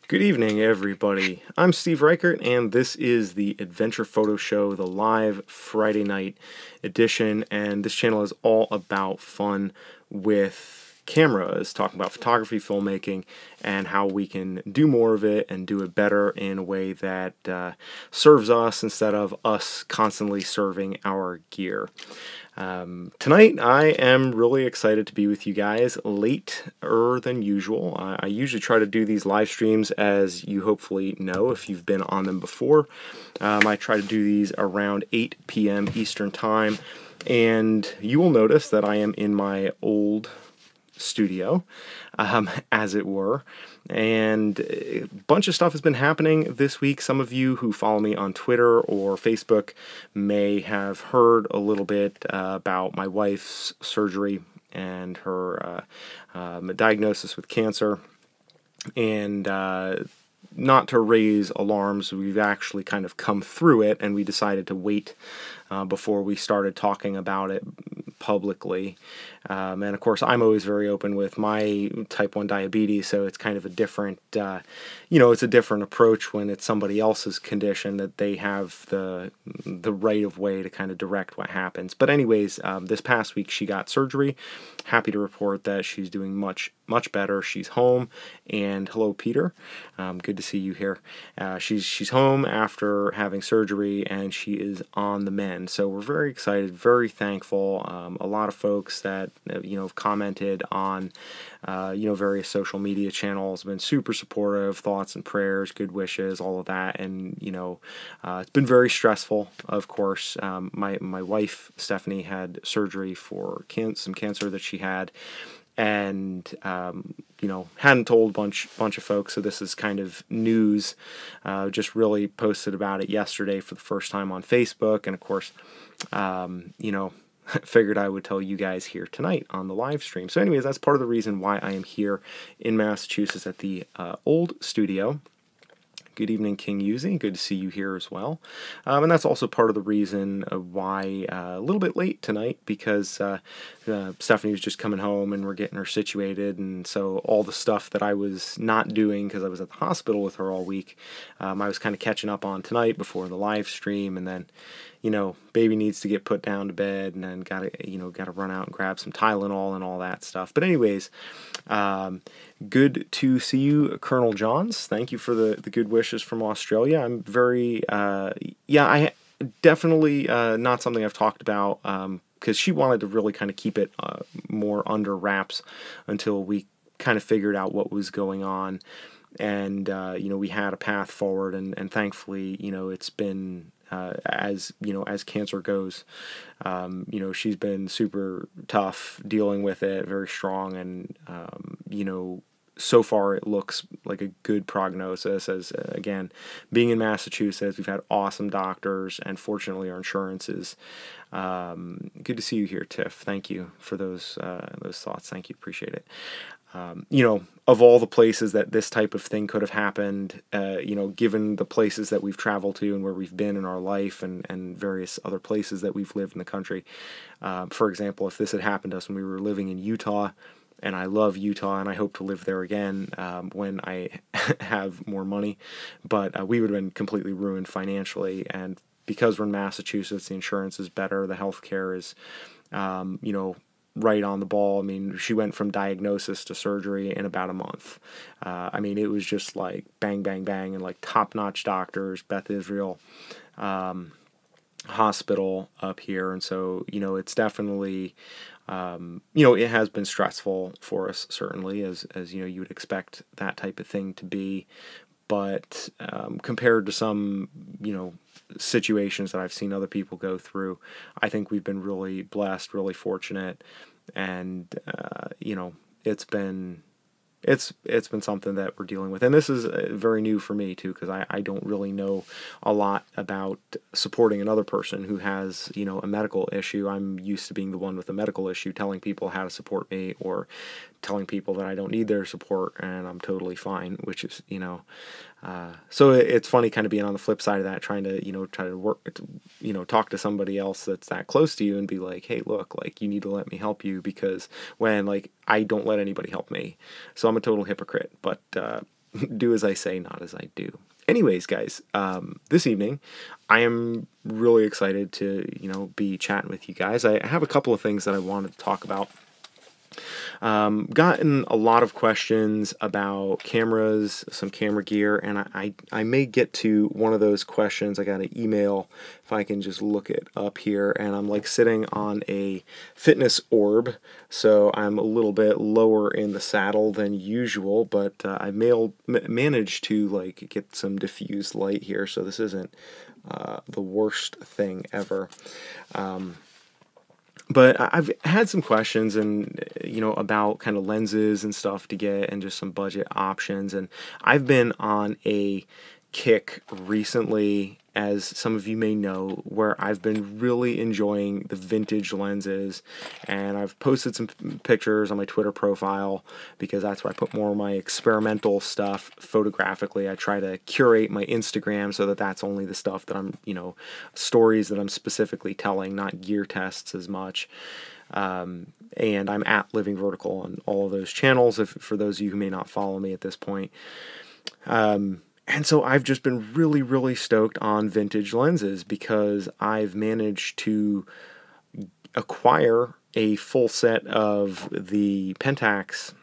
Good evening, everybody. I'm Steve Reichert, and this is the Adventure Photo Show, the live Friday night edition. And this channel is all about fun with cameras, talking about photography, filmmaking, and how we can do more of it and do it better in a way that serves us instead of us constantly serving our gear. Tonight I am really excited to be with you guys later than usual. I usually try to do these live streams, as you hopefully know if you've been on them before. I try to do these around 8 p.m. Eastern Time, and you will notice that I am in my old studio, as it were, and a bunch of stuff has been happening this week. Some of you who follow me on Twitter or Facebook may have heard a little bit about my wife's surgery and her diagnosis with cancer. And not to raise alarms, we've actually kind of come through it, and we decided to wait before we started talking about it publicly. And of course, I'm always very open with my type 1 diabetes, so it's kind of a different, it's a different approach when it's somebody else's condition, that they have the right of way to kind of direct what happens. But anyways, this past week she got surgery. Happy to report that she's doing much better. She's home, and hello, Peter. Good to see you here. She's home after having surgery, and she is on the mend. So we're very excited, very thankful. A lot of folks that have commented on various social media channels have been super supportive, thoughts and prayers, good wishes, all of that. And it's been very stressful. Of course, my wife Stephanie had surgery for some cancer that she had, and hadn't told a bunch of folks, so this is kind of news. Just really posted about it yesterday for the first time on Facebook, and of course, figured I would tell you guys here tonight on the live stream. So anyways, that's part of the reason why I am here in Massachusetts at the old studio. Good evening, King Yuzi. Good to see you here as well. And that's also part of the reason why a little bit late tonight, because Stephanie was just coming home and we're getting her situated, and so all the stuff that I was not doing because I was at the hospital with her all week, I was kind of catching up on tonight before the live stream. And then baby needs to get put down to bed, and then gotta run out and grab some Tylenol and all that stuff. But anyways, good to see you, Colonel Johns. Thank you for the good wishes from Australia. I'm very, I definitely not something I've talked about, because she wanted to really kind of keep it more under wraps until we kind of figured out what was going on. And, we had a path forward, and thankfully, it's been, as cancer goes, she's been super tough dealing with it, very strong, and, so far it looks like a good prognosis. As again, being in Massachusetts, we've had awesome doctors, and fortunately our insurance is good to see you here, Tiff. Thank you for those thoughts. Thank you, appreciate it. Of all the places that this type of thing could have happened, given the places that we've traveled to and where we've been in our life, and various other places that we've lived in the country. For example, if this had happened to us when we were living in Utah, and I love Utah and I hope to live there again when I have more money, but we would have been completely ruined financially. And because we're in Massachusetts, the insurance is better, the healthcare is, right on the ball. I mean, she went from diagnosis to surgery in about a month. It was just like bang, bang, bang, and like top-notch doctors, Beth Israel Hospital up here. And so, it's definitely, it has been stressful for us, certainly, as you would expect that type of thing to be. But compared to some, situations that I've seen other people go through, I think we've been really blessed, really fortunate, and it's been something that we're dealing with. And this is very new for me too, because I don't really know a lot about supporting another person who has a medical issue. I'm used to being the one with a medical issue, telling people how to support me, or telling people that I don't need their support and I'm totally fine, which is so it's funny kind of being on the flip side of that, trying to work, talk to somebody else that's that close to you and be like, hey, look, like, you need to let me help you, because when, like, I don't let anybody help me. So I'm a total hypocrite. But do as I say, not as I do. Anyways, guys, this evening I am really excited to, be chatting with you guys. I have a couple of things that I wanted to talk about. Gotten a lot of questions about cameras, some camera gear, and I may get to one of those questions. I got an email, if I can just look it up here, and I'm like sitting on a fitness orb, so I'm a little bit lower in the saddle than usual, but I managed to like get some diffused light here, so this isn't the worst thing ever. But I've had some questions and, about kind of lenses and stuff to get and just some budget options. And I've been on a kick recently, as some of you may know, where I've been really enjoying the vintage lenses. And I've posted some pictures on my Twitter profile because that's where I put more of my experimental stuff photographically. I try to curate my Instagram so that that's only the stuff that I'm, stories that I'm specifically telling, not gear tests as much. And I'm at Living Vertical on all of those channels, for those of you who may not follow me at this point. And so I've just been really, really stoked on vintage lenses because I've managed to acquire a full set of the Pentax,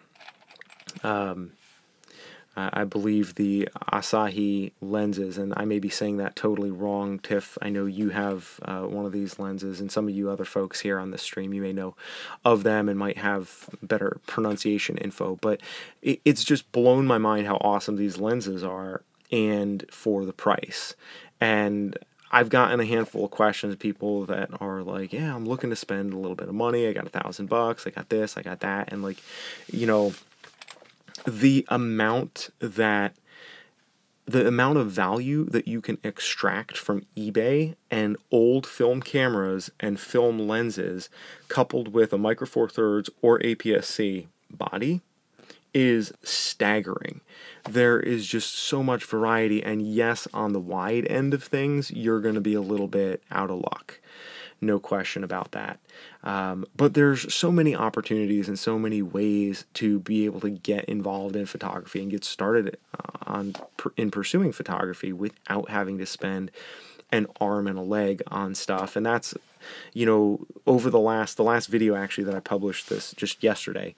I believe the Asahi lenses, and I may be saying that totally wrong. Tiff, I know you have one of these lenses, and some of you other folks here on this stream, you may know of them and might have better pronunciation info, but it's just blown my mind how awesome these lenses are, and for the price. And I've gotten a handful of questions, people that are like, yeah, I'm looking to spend a little bit of money. I got $1,000. I got this, I got that. And like, the amount of value that you can extract from eBay and old film cameras and film lenses coupled with a Micro Four Thirds or APS-C body is staggering. There is just so much variety, and yes, on the wide end of things, you're going to be a little bit out of luck. No question about that. But there's so many opportunities and so many ways to be able to get involved in photography and get started in pursuing photography without having to spend an arm and a leg on stuff. And that's, over the last video actually that I published this just yesterday,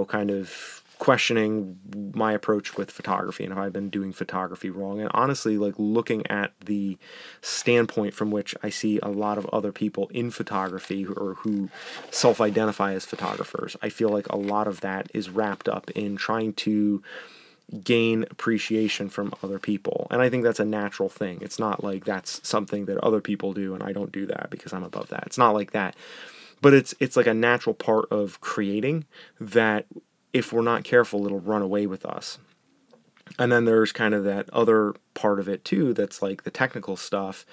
kind of questioning my approach with photography and have I been doing photography wrong. And honestly, like looking at the standpoint from which I see a lot of other people in photography who self-identify as photographers, I feel like a lot of that is wrapped up in trying to gain appreciation from other people. And I think that's a natural thing. It's not like that's something that other people do and I don't do that because I'm above that. It's not like that. But it's like a natural part of creating that if we're not careful, it'll run away with us. And then there's kind of that other part of it too, that's like the technical stuff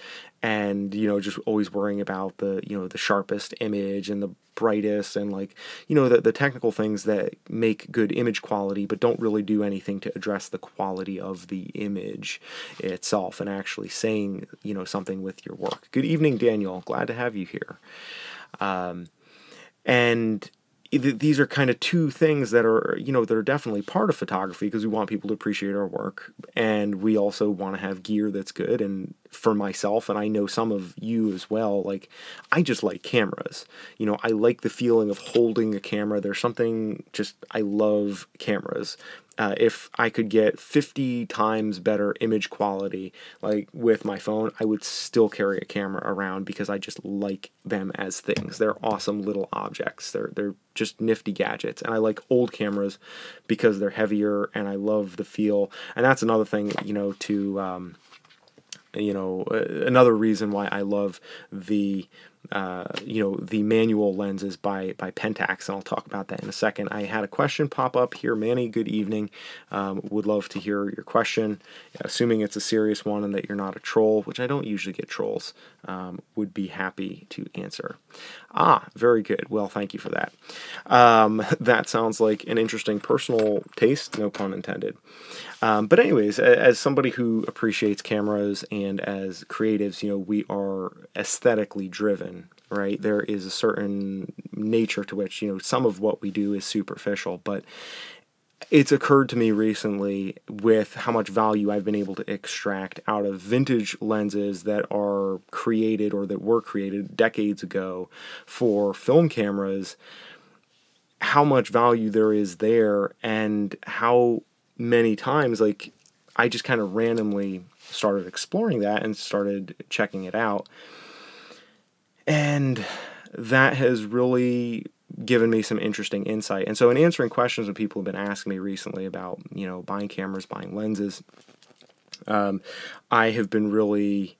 and, just always worrying about the, the sharpest image and the brightest and like, the technical things that make good image quality, but don't really do anything to address the quality of the image itself and actually saying, something with your work. Good evening, Daniel. Glad to have you here. And these are kind of two things that are, that are definitely part of photography because we want people to appreciate our work. And we also want to have gear that's good. And for myself, and I know some of you as well, like, I just like cameras. I like the feeling of holding a camera. There's something I love cameras. If I could get 50 times better image quality, like with my phone, I would still carry a camera around because I just like them as things. They're awesome little objects. They're just nifty gadgets. And I like old cameras because they're heavier and I love the feel. And that's another thing, another reason why I love the the manual lenses by Pentax, and I'll talk about that in a second. I had a question pop up here. Manny, good evening. Would love to hear your question, assuming it's a serious one and that you're not a troll, which I don't usually get trolls. Would be happy to answer. Very good. Well, thank you for that. That sounds like an interesting personal taste, no pun intended. But anyways, as somebody who appreciates cameras and as creatives, we are aesthetically driven, right? There is a certain nature to which, some of what we do is superficial, but it's occurred to me recently with how much value I've been able to extract out of vintage lenses that are created or that were created decades ago for film cameras, how much value there is there, and how many times, like, I just kind of randomly started exploring that and started checking it out. And that has really given me some interesting insight. And so in answering questions that people have been asking me recently about, buying cameras, buying lenses, I have been really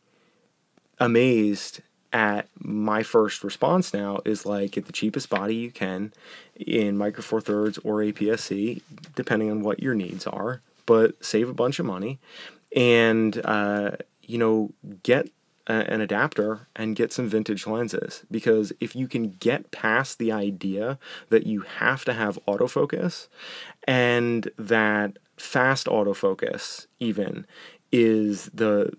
amazed at my first response now is like, get the cheapest body you can in Micro Four Thirds or APS-C, depending on what your needs are, but save a bunch of money and, get an adapter and get some vintage lenses. Because if you can get past the idea that you have to have autofocus, and that fast autofocus even is the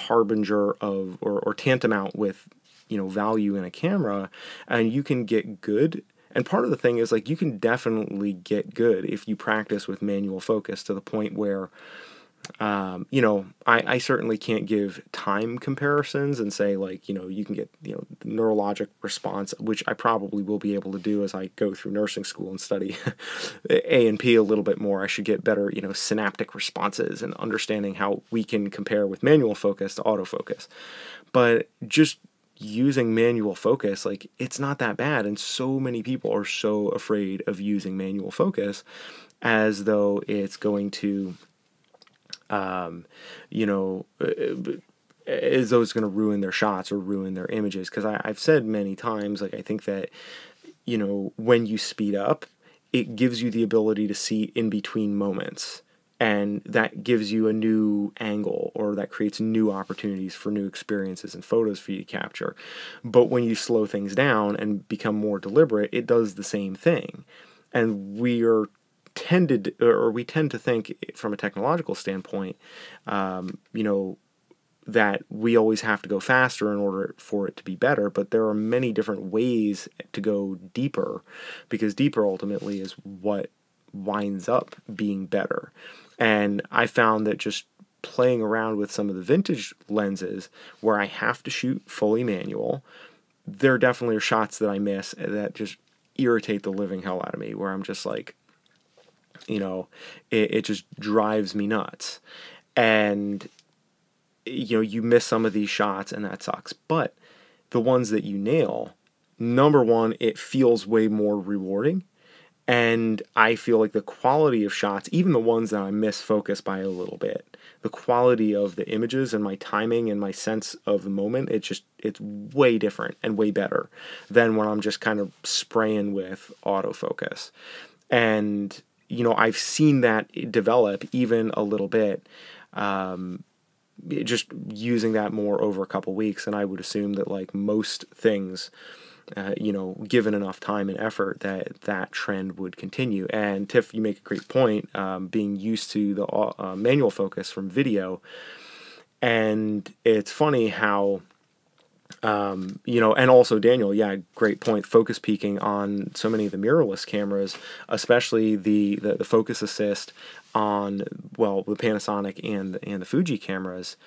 harbinger of or tantamount with value in a camera, and you can get good. And part of the thing is, like, you can definitely get good if you practice with manual focus to the point where I certainly can't give time comparisons and say, like, you can get, neurologic response, which I probably will be able to do as I go through nursing school and study A&P a little bit more. I should get better, synaptic responses and understanding how we can compare with manual focus to autofocus. But just using manual focus, like, it's not that bad. And so many people are so afraid of using manual focus as though it's going to as though it's going to ruin their shots or ruin their images. Because I've said many times, like, I think that, when you speed up, it gives you the ability to see in between moments. And that gives you a new angle, or that creates new opportunities for new experiences and photos for you to capture. But when you slow things down and become more deliberate, it does the same thing. And we tend to think from a technological standpoint, that we always have to go faster in order for it to be better, but there are many different ways to go deeper, because deeper ultimately is what winds up being better. And I found that just playing around with some of the vintage lenses where I have to shoot fully manual, there definitely are shots that I miss that just irritate the living hell out of me, where I'm just like, it just drives me nuts. And, you miss some of these shots and that sucks. But the ones that you nail, number one, it feels way more rewarding. And I feel like the quality of shots, even the ones that I miss focus by a little bit, the quality of the images and my timing and my sense of the moment, it's way different and way better than when I'm just kind of spraying with autofocus. And, I've seen that develop even a little bit, just using that more over a couple weeks. And I would assume that, like most things, given enough time and effort, that trend would continue. And Tiff, you make a great point, being used to the manual focus from video. And it's funny how, and also Daniel, yeah, great point, focus peaking on so many of the mirrorless cameras, especially the focus assist on, well, the Panasonic and the Fuji cameras.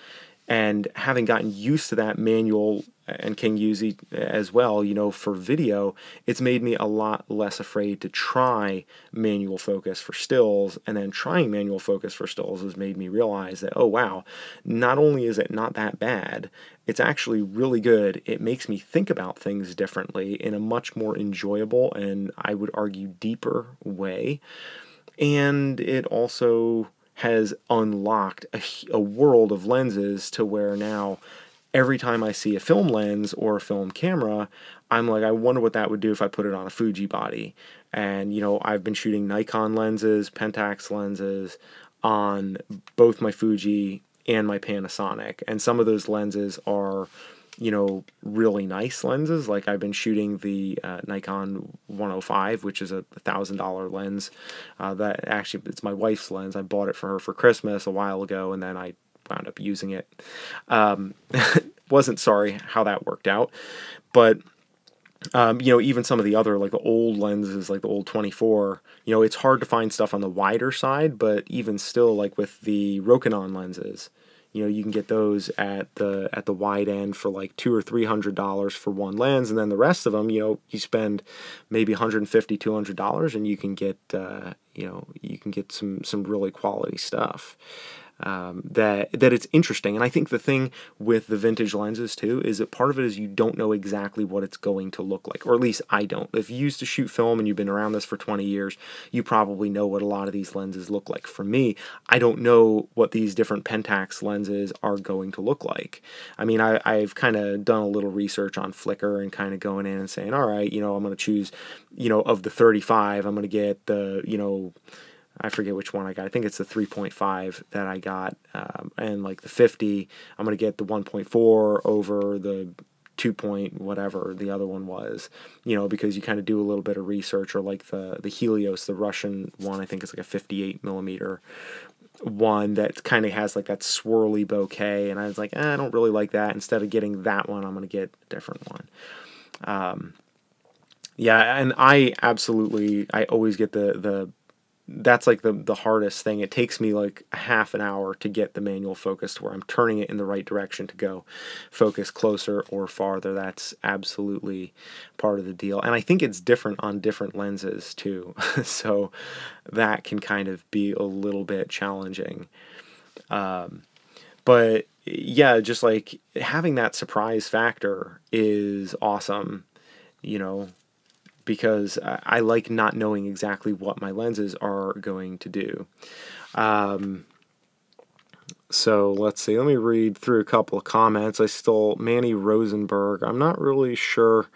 And having gotten used to that manual, and King Uzi as well, for video, it's made me a lot less afraid to try manual focus for stills. And then trying manual focus for stills has made me realize that, oh wow, not only is it not that bad, it's actually really good. It makes me think about things differently in a much more enjoyable and, I would argue, deeper way. And it also has unlocked a world of lenses to where now every time I see a film lens or a film camera, I'm like, I wonder what that would do if I put it on a Fuji body. And, I've been shooting Nikon lenses, Pentax lenses on both my Fuji and my Panasonic. And some of those lenses are, really nice lenses. Like, I've been shooting the Nikon 105, which is a $1,000 lens. That actually, it's my wife's lens. I bought it for her for Christmas a while ago, and then I wound up using it. Wasn't sorry how that worked out, but You know, even some of the other, like the old lenses, like the old 24, you know, it's hard to find stuff on the wider side, but even still, like with the Rokinon lenses, you know, you can get those at the wide end for like $200 or $300 for one lens, and then the rest of them, you know, you spend maybe $150, $200, and you can get, you know, you can get some really quality stuff. That it's interesting. And I think the thing with the vintage lenses too is that part of it is you don't know exactly what it's going to look like, or at least I don't. If you used to shoot film and you've been around this for 20 years, you probably know what a lot of these lenses look like. For me, I don't know what these different Pentax lenses are going to look like. I mean, I've kind of done a little research on Flickr and kind of going in and saying, all right, you know, I'm going to choose, you know, of the 35, I'm going to get the, you know, I forget which one I got. I think it's the 3.5 that I got. And like the 50, I'm going to get the 1.4 over the 2 point whatever the other one was, you know, because you kind of do a little bit of research. Or like the Helios, the Russian one, I think it's like a 58 millimeter one that kind of has like that swirly bokeh. And I was like, I don't really like that. Instead of getting that one, I'm going to get a different one. Yeah, and I always get the that's like the hardest thing. It takes me like a half an hour to get the manual focus to where I'm turning it in the right direction to go focus closer or farther. That's absolutely part of the deal. And I think it's different on different lenses too. So that can kind of be a little bit challenging. But yeah, just like having that surprise factor is awesome, you know, because I like not knowing exactly what my lenses are going to do. So let's see, let me read through a couple of comments. I stole Manny Rosenberg. I'm not really sure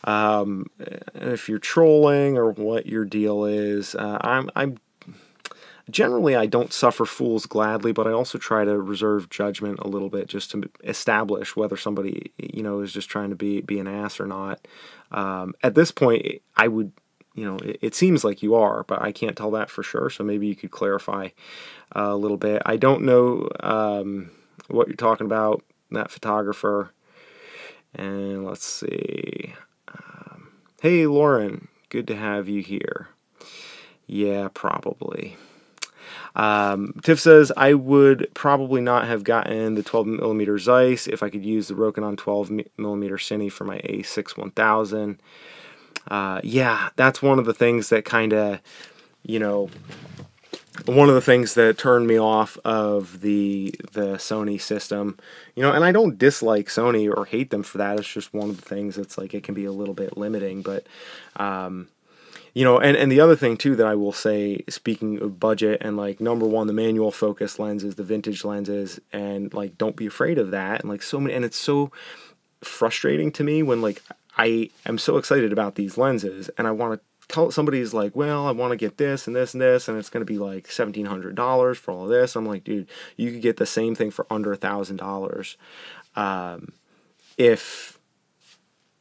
if you're trolling or what your deal is. I'm generally, I don't suffer fools gladly, but I also try to reserve judgment a little bit just to establish whether somebody, you know, is just trying to be an ass or not. At this point, I would, you know, it seems like you are, but I can't tell that for sure, so maybe you could clarify a little bit. I don't know what you're talking about, that photographer. And let's see. Hey, Lauren, good to have you here. Yeah, probably. Tiff says, I would probably not have gotten the 12mm Zeiss if I could use the Rokinon 12mm Cine for my A6 1000. Yeah, that's one of the things that kind of, you know, one of the things that turned me off of the Sony system. You know, and I don't dislike Sony or hate them for that. It's just one of the things that's like, it can be a little bit limiting, but, you know, and the other thing too that I will say, speaking of budget and like number one, the manual focus lenses, the vintage lenses, and like don't be afraid of that. And like so many, and it's so frustrating to me when like I am so excited about these lenses and I want to tell somebody's like, well, I want to get this and this and this, and it's going to be like $1,700 for all of this. I'm like, dude, you could get the same thing for under $1,000 if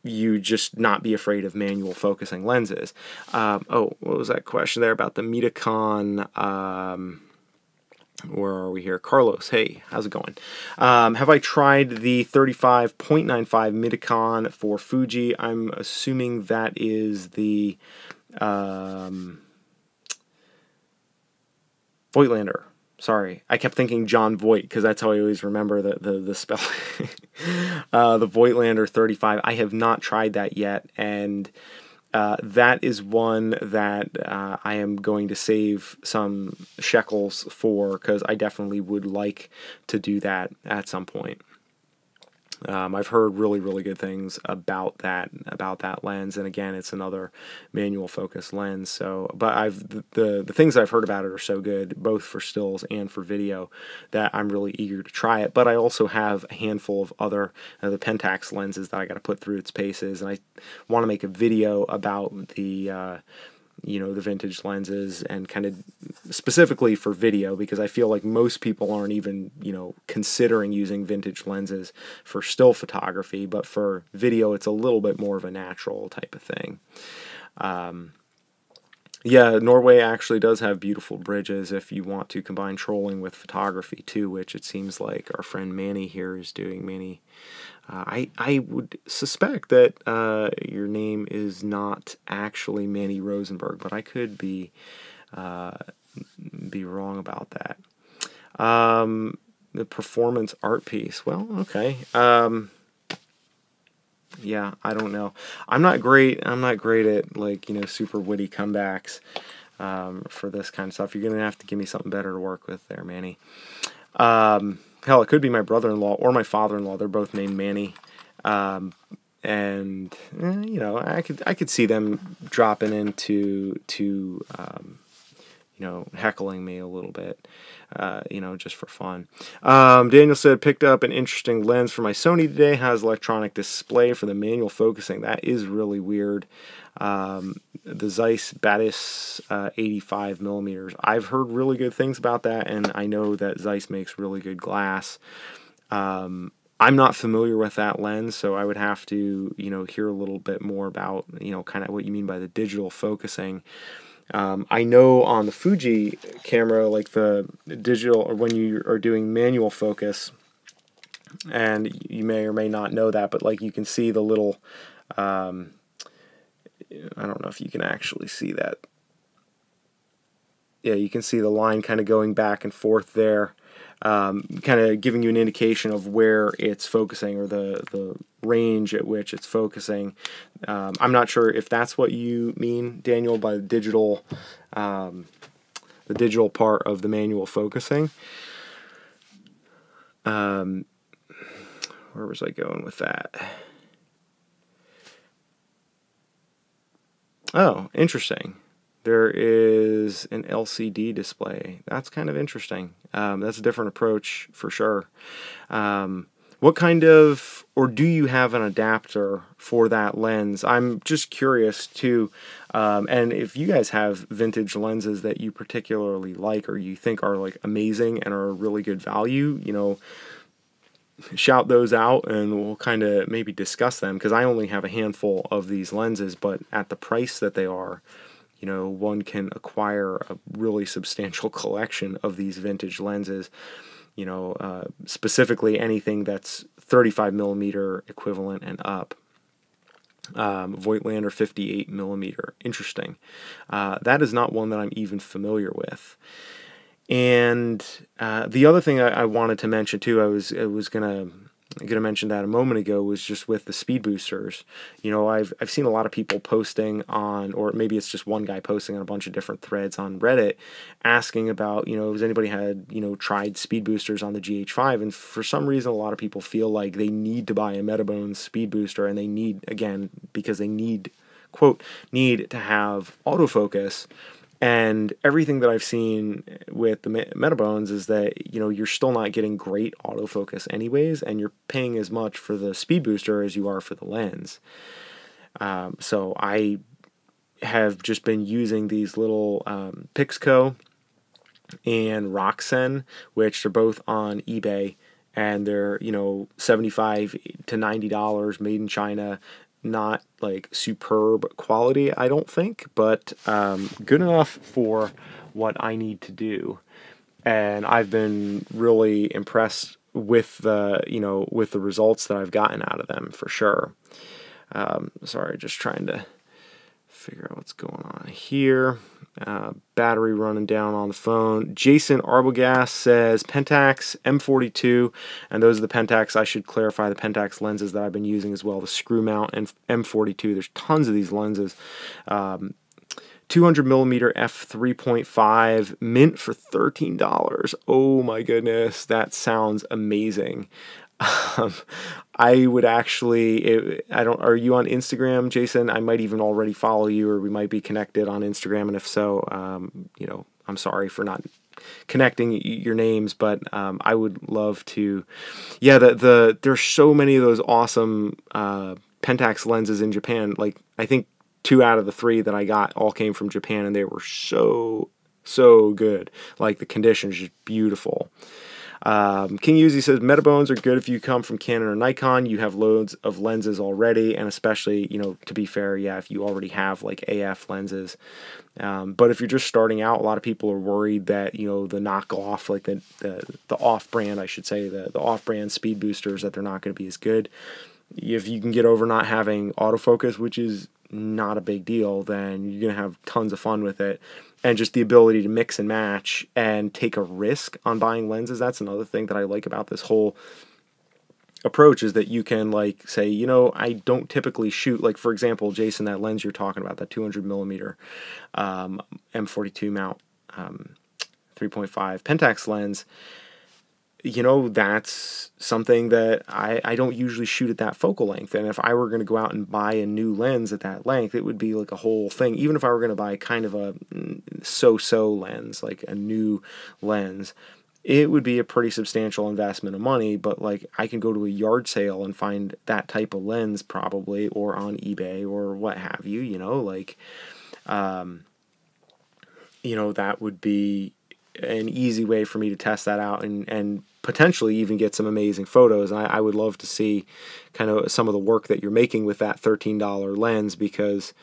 you just not be afraid of manual focusing lenses. Oh, what was that question there about the Metacon? Where are we here? Carlos, hey, how's it going? Have I tried the 35.95 Metacon for Fuji? I'm assuming that is the Voigtlander. Sorry, I kept thinking John Voight because that's how I always remember the spelling. The Voigtlander 35. I have not tried that yet, and that is one that I am going to save some shekels for because I definitely would like to do that at some point. I've heard really, really good things about that lens, and again, it's another manual focus lens. So, but the things I've heard about it are so good, both for stills and for video, that I'm really eager to try it. But I also have a handful of other the Pentax lenses that I got to put through its paces, and I want to make a video about the you know, the vintage lenses, and kind of specifically for video, because I feel like most people aren't even, you know, considering using vintage lenses for still photography, but for video it's a little bit more of a natural type of thing. Yeah, Norway actually does have beautiful bridges if you want to combine trolling with photography too, which it seems like our friend Manny here is doing. Manny, I would suspect that your name is not actually Manny Rosenberg, but I could uh, be wrong about that. The performance art piece. Well, okay. Yeah, I don't know. I'm not great. I'm not great at, like, super witty comebacks for this kind of stuff. You're gonna have to give me something better to work with there, Manny. Hell, it could be my brother-in-law or my father-in-law. They're both named Manny, and I could see them dropping into heckling me a little bit, just for fun. Daniel said, picked up an interesting lens for my Sony today. Has electronic display for the manual focusing. That is really weird. The Zeiss Batis 85 millimeters. I've heard really good things about that, and I know that Zeiss makes really good glass. I'm not familiar with that lens, so I would have to, hear a little bit more about, kind of what you mean by the digital focusing. I know on the Fuji camera, like the digital, or when you are doing manual focus, and you may or may not know that, but like you can see the little, I don't know if you can actually see that. Yeah, you can see the line kind of going back and forth there, kind of giving you an indication of where it's focusing, or the range at which it's focusing. I'm not sure if that's what you mean, Daniel, by the digital part of the manual focusing. Where was I going with that? Oh, interesting. There is an LCD display. That's kind of interesting. That's a different approach for sure. What kind of, or do you have an adapter for that lens? I'm just curious too. And if you guys have vintage lenses that you particularly like, or you think are like amazing and are a really good value, shout those out and we'll kind of maybe discuss them, because I only have a handful of these lenses, but at the price that they are, one can acquire a really substantial collection of these vintage lenses. Specifically anything that's 35 millimeter equivalent and up. Voigtlander 58 millimeter. Interesting. That is not one that I'm even familiar with. And the other thing I wanted to mention too, I was gonna mention that a moment ago, was just with the speed boosters. I've seen a lot of people posting on, or maybe it's just one guy posting on a bunch of different threads on Reddit, asking about, has anybody had, tried speed boosters on the GH5? And for some reason, a lot of people feel like they need to buy a Metabones speed booster, and they need, again, because they need, quote, need to have autofocus. And everything that I've seen with the Metabones is that, you're still not getting great autofocus anyways, and you're paying as much for the speed booster as you are for the lens. So I have just been using these little Pixco and Roxen, which are both on eBay, and they're, $75 to $90, made in China. Not like superb quality, I don't think, but good enough for what I need to do. And I've been really impressed with the results that I've gotten out of them, for sure. Sorry, just trying to figure out what's going on here. Battery running down on the phone. Jason Arbogast says Pentax M42, and those are the Pentax. I should clarify the Pentax lenses that I've been using as well, the screw mount and M42. There's tons of these lenses. 200 millimeter f3.5, mint for $13. Oh my goodness, that sounds amazing. I would actually, are you on Instagram, Jason? I might even already follow you, or we might be connected on Instagram. And if so, I'm sorry for not connecting your names, but I would love to. Yeah, there's so many of those awesome Pentax lenses in Japan. Like, I think 2 out of the 3 that I got all came from Japan, and they were so good. Like, the condition is just beautiful. King Uzi says, Metabones are good if you come from Canon or Nikon. You have loads of lenses already, and especially, you know, to be fair, yeah, if you already have like AF lenses. But if you're just starting out, a lot of people are worried that, you know, the knockoff, like the off-brand, I should say, the off-brand speed boosters, that they're not going to be as good. If you can get over not having autofocus, which is not a big deal, then you're going to have tons of fun with it. And just the ability to mix and match and take a risk on buying lenses, that's another thing that I like about this whole approach, is that you can like say, you know, I don't typically shoot, like for example, Jason, that lens you're talking about, that 200 millimeter M42 mount 3.5 Pentax lens, you know, that's something that I don't usually shoot at that focal length. And if I were going to go out and buy a new lens at that length, it would be like a whole thing. Even if I were going to buy kind of a so-so lens, like a new lens, it would be a pretty substantial investment of money. But like, I can go to a yard sale and find that type of lens probably, or on eBay or what have you, you know, like, you know, that would be an easy way for me to test that out and potentially even get some amazing photos. And I would love to see kind of some of the work that you're making with that $13 lens, because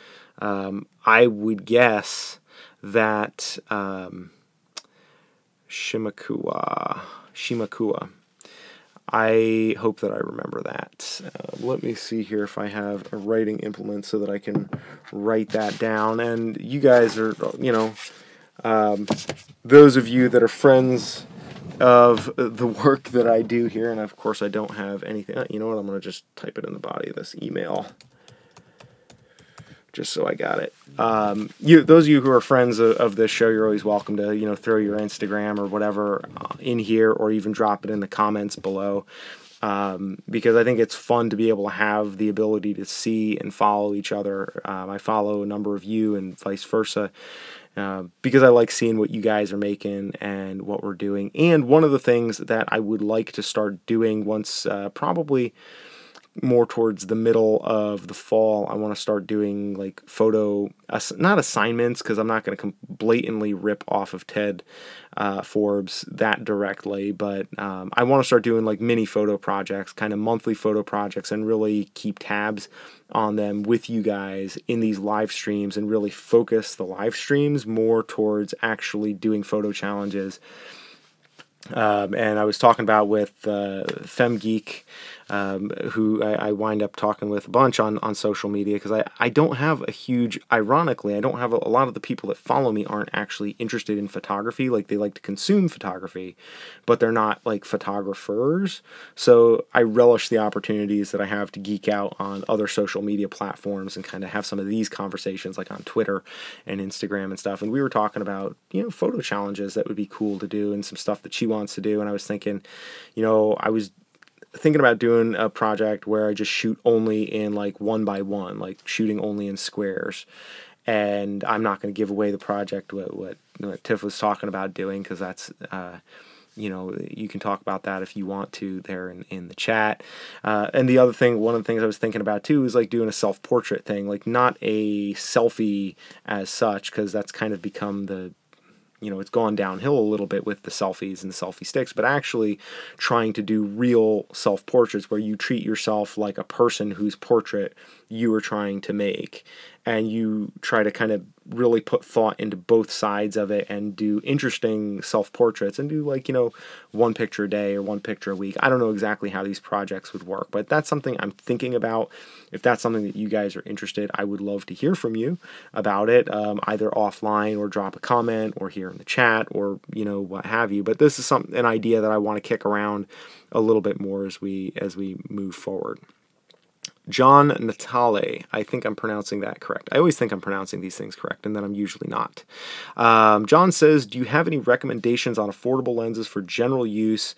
I would guess that Shimakua, I hope that I remember that. Let me see here if I have a writing implement so that I can write that down. And you guys are, you know, those of you that are friends of the work that I do here, and of course I don't have anything, you know what, I'm going to just type it in the body of this email, just so I got it. Those of you who are friends of this show, you're always welcome to, you know, throw your Instagram or whatever in here, or even drop it in the comments below, because I think it's fun to be able to have the ability to see and follow each other. I follow a number of you and vice versa, because I like seeing what you guys are making and what we're doing. And one of the things that I would like to start doing once, probably more towards the middle of the fall, I want to start doing like photo, not assignments, because I'm not going to blatantly rip off of Ted Forbes that directly, but I want to start doing like mini photo projects, kind of monthly photo projects, and really keep tabs on them with you guys in these live streams, and really focus the live streams more towards actually doing photo challenges. And I was talking about with FemGeek, who I wind up talking with a bunch on social media, because I don't have a huge, ironically, I don't have a lot of the people that follow me aren't actually interested in photography. Like, they like to consume photography, but they're not like photographers. So I relish the opportunities that I have to geek out on other social media platforms and kind of have some of these conversations, like on Twitter and Instagram and stuff. And we were talking about, you know, photo challenges that would be cool to do, and some stuff that she wants to do. And I was thinking, you know, I was thinking about doing a project where I just shoot only in like 1x1, like shooting only in squares. And I'm not going to give away the project, what Tiff was talking about doing, because that's, you know, you can talk about that if you want to there in the chat. And the other thing, one of the things I was thinking about too, is like doing a self-portrait thing, like not a selfie as such, because that's kind of become the, you know, it's gone downhill a little bit with the selfies and the selfie sticks, but actually trying to do real self-portraits where you treat yourself like a person whose portrait you are trying to make, and you try to kind of really put thought into both sides of it and do interesting self-portraits, and do like, you know, one picture a day or one picture a week. I don't know exactly how these projects would work, but that's something I'm thinking about. If that's something that you guys are interested, I would love to hear from you about it, either offline, or drop a comment, or here in the chat, or, you know, what have you. But this is an idea that I want to kick around a little bit more as we move forward. John Natale, I think I'm pronouncing that correct. I always think I'm pronouncing these things correct, and then I'm usually not. John says, do you have any recommendations on affordable lenses for general use?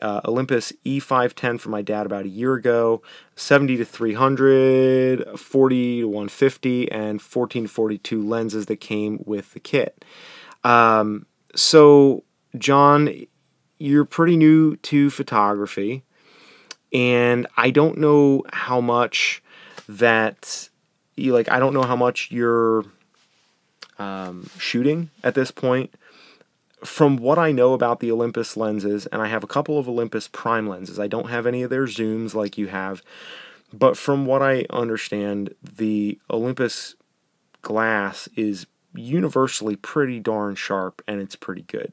Olympus E510 for my dad about a year ago, 70 to 300, 40 to 150, and 14 to 42 lenses that came with the kit. So, John, you're pretty new to photography, and I don't know how much that you like. I don't know how much you're shooting at this point. from what I know about the Olympus lenses, and I have a couple of Olympus Prime lenses, I don't have any of their zooms like you have, but from what I understand, the Olympus glass is universally pretty darn sharp, and it's pretty good.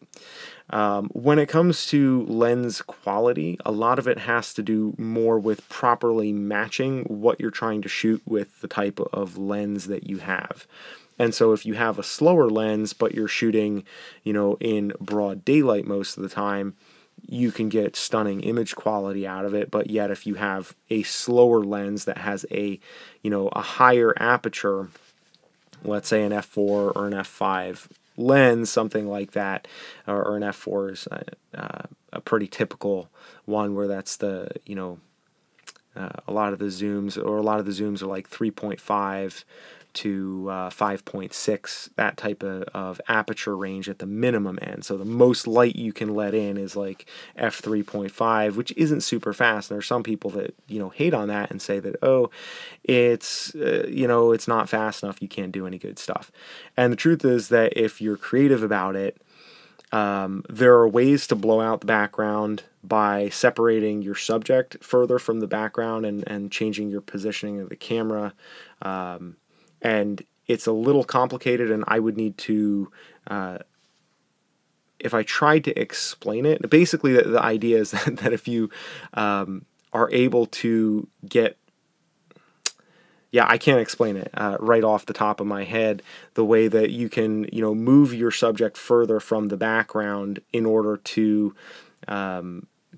When it comes to lens quality, a lot of it has to do more with properly matching what you're trying to shoot with the type of lens that you have. And so if you have a slower lens, but you're shooting, in broad daylight most of the time, you can get stunning image quality out of it. But yet if you have a slower lens that has a higher aperture, let's say an f4 or an f5 lens, something like that, or an f4 is a pretty typical one where that's the, a lot of the zooms are like 3.5 to 5.6, that type of aperture range at the minimum end. So the most light you can let in is like f3.5, which isn't super fast. And there's some people that hate on that and say that, oh, it's it's not fast enough, you can't do any good stuff. And the truth is that if you're creative about it, there are ways to blow out the background by separating your subject further from the background and changing your positioning of the camera. And it's a little complicated, and I would need to, if I tried to explain it, basically the idea is that if you are able to get, I can't explain it right off the top of my head, the way that you can, move your subject further from the background in order to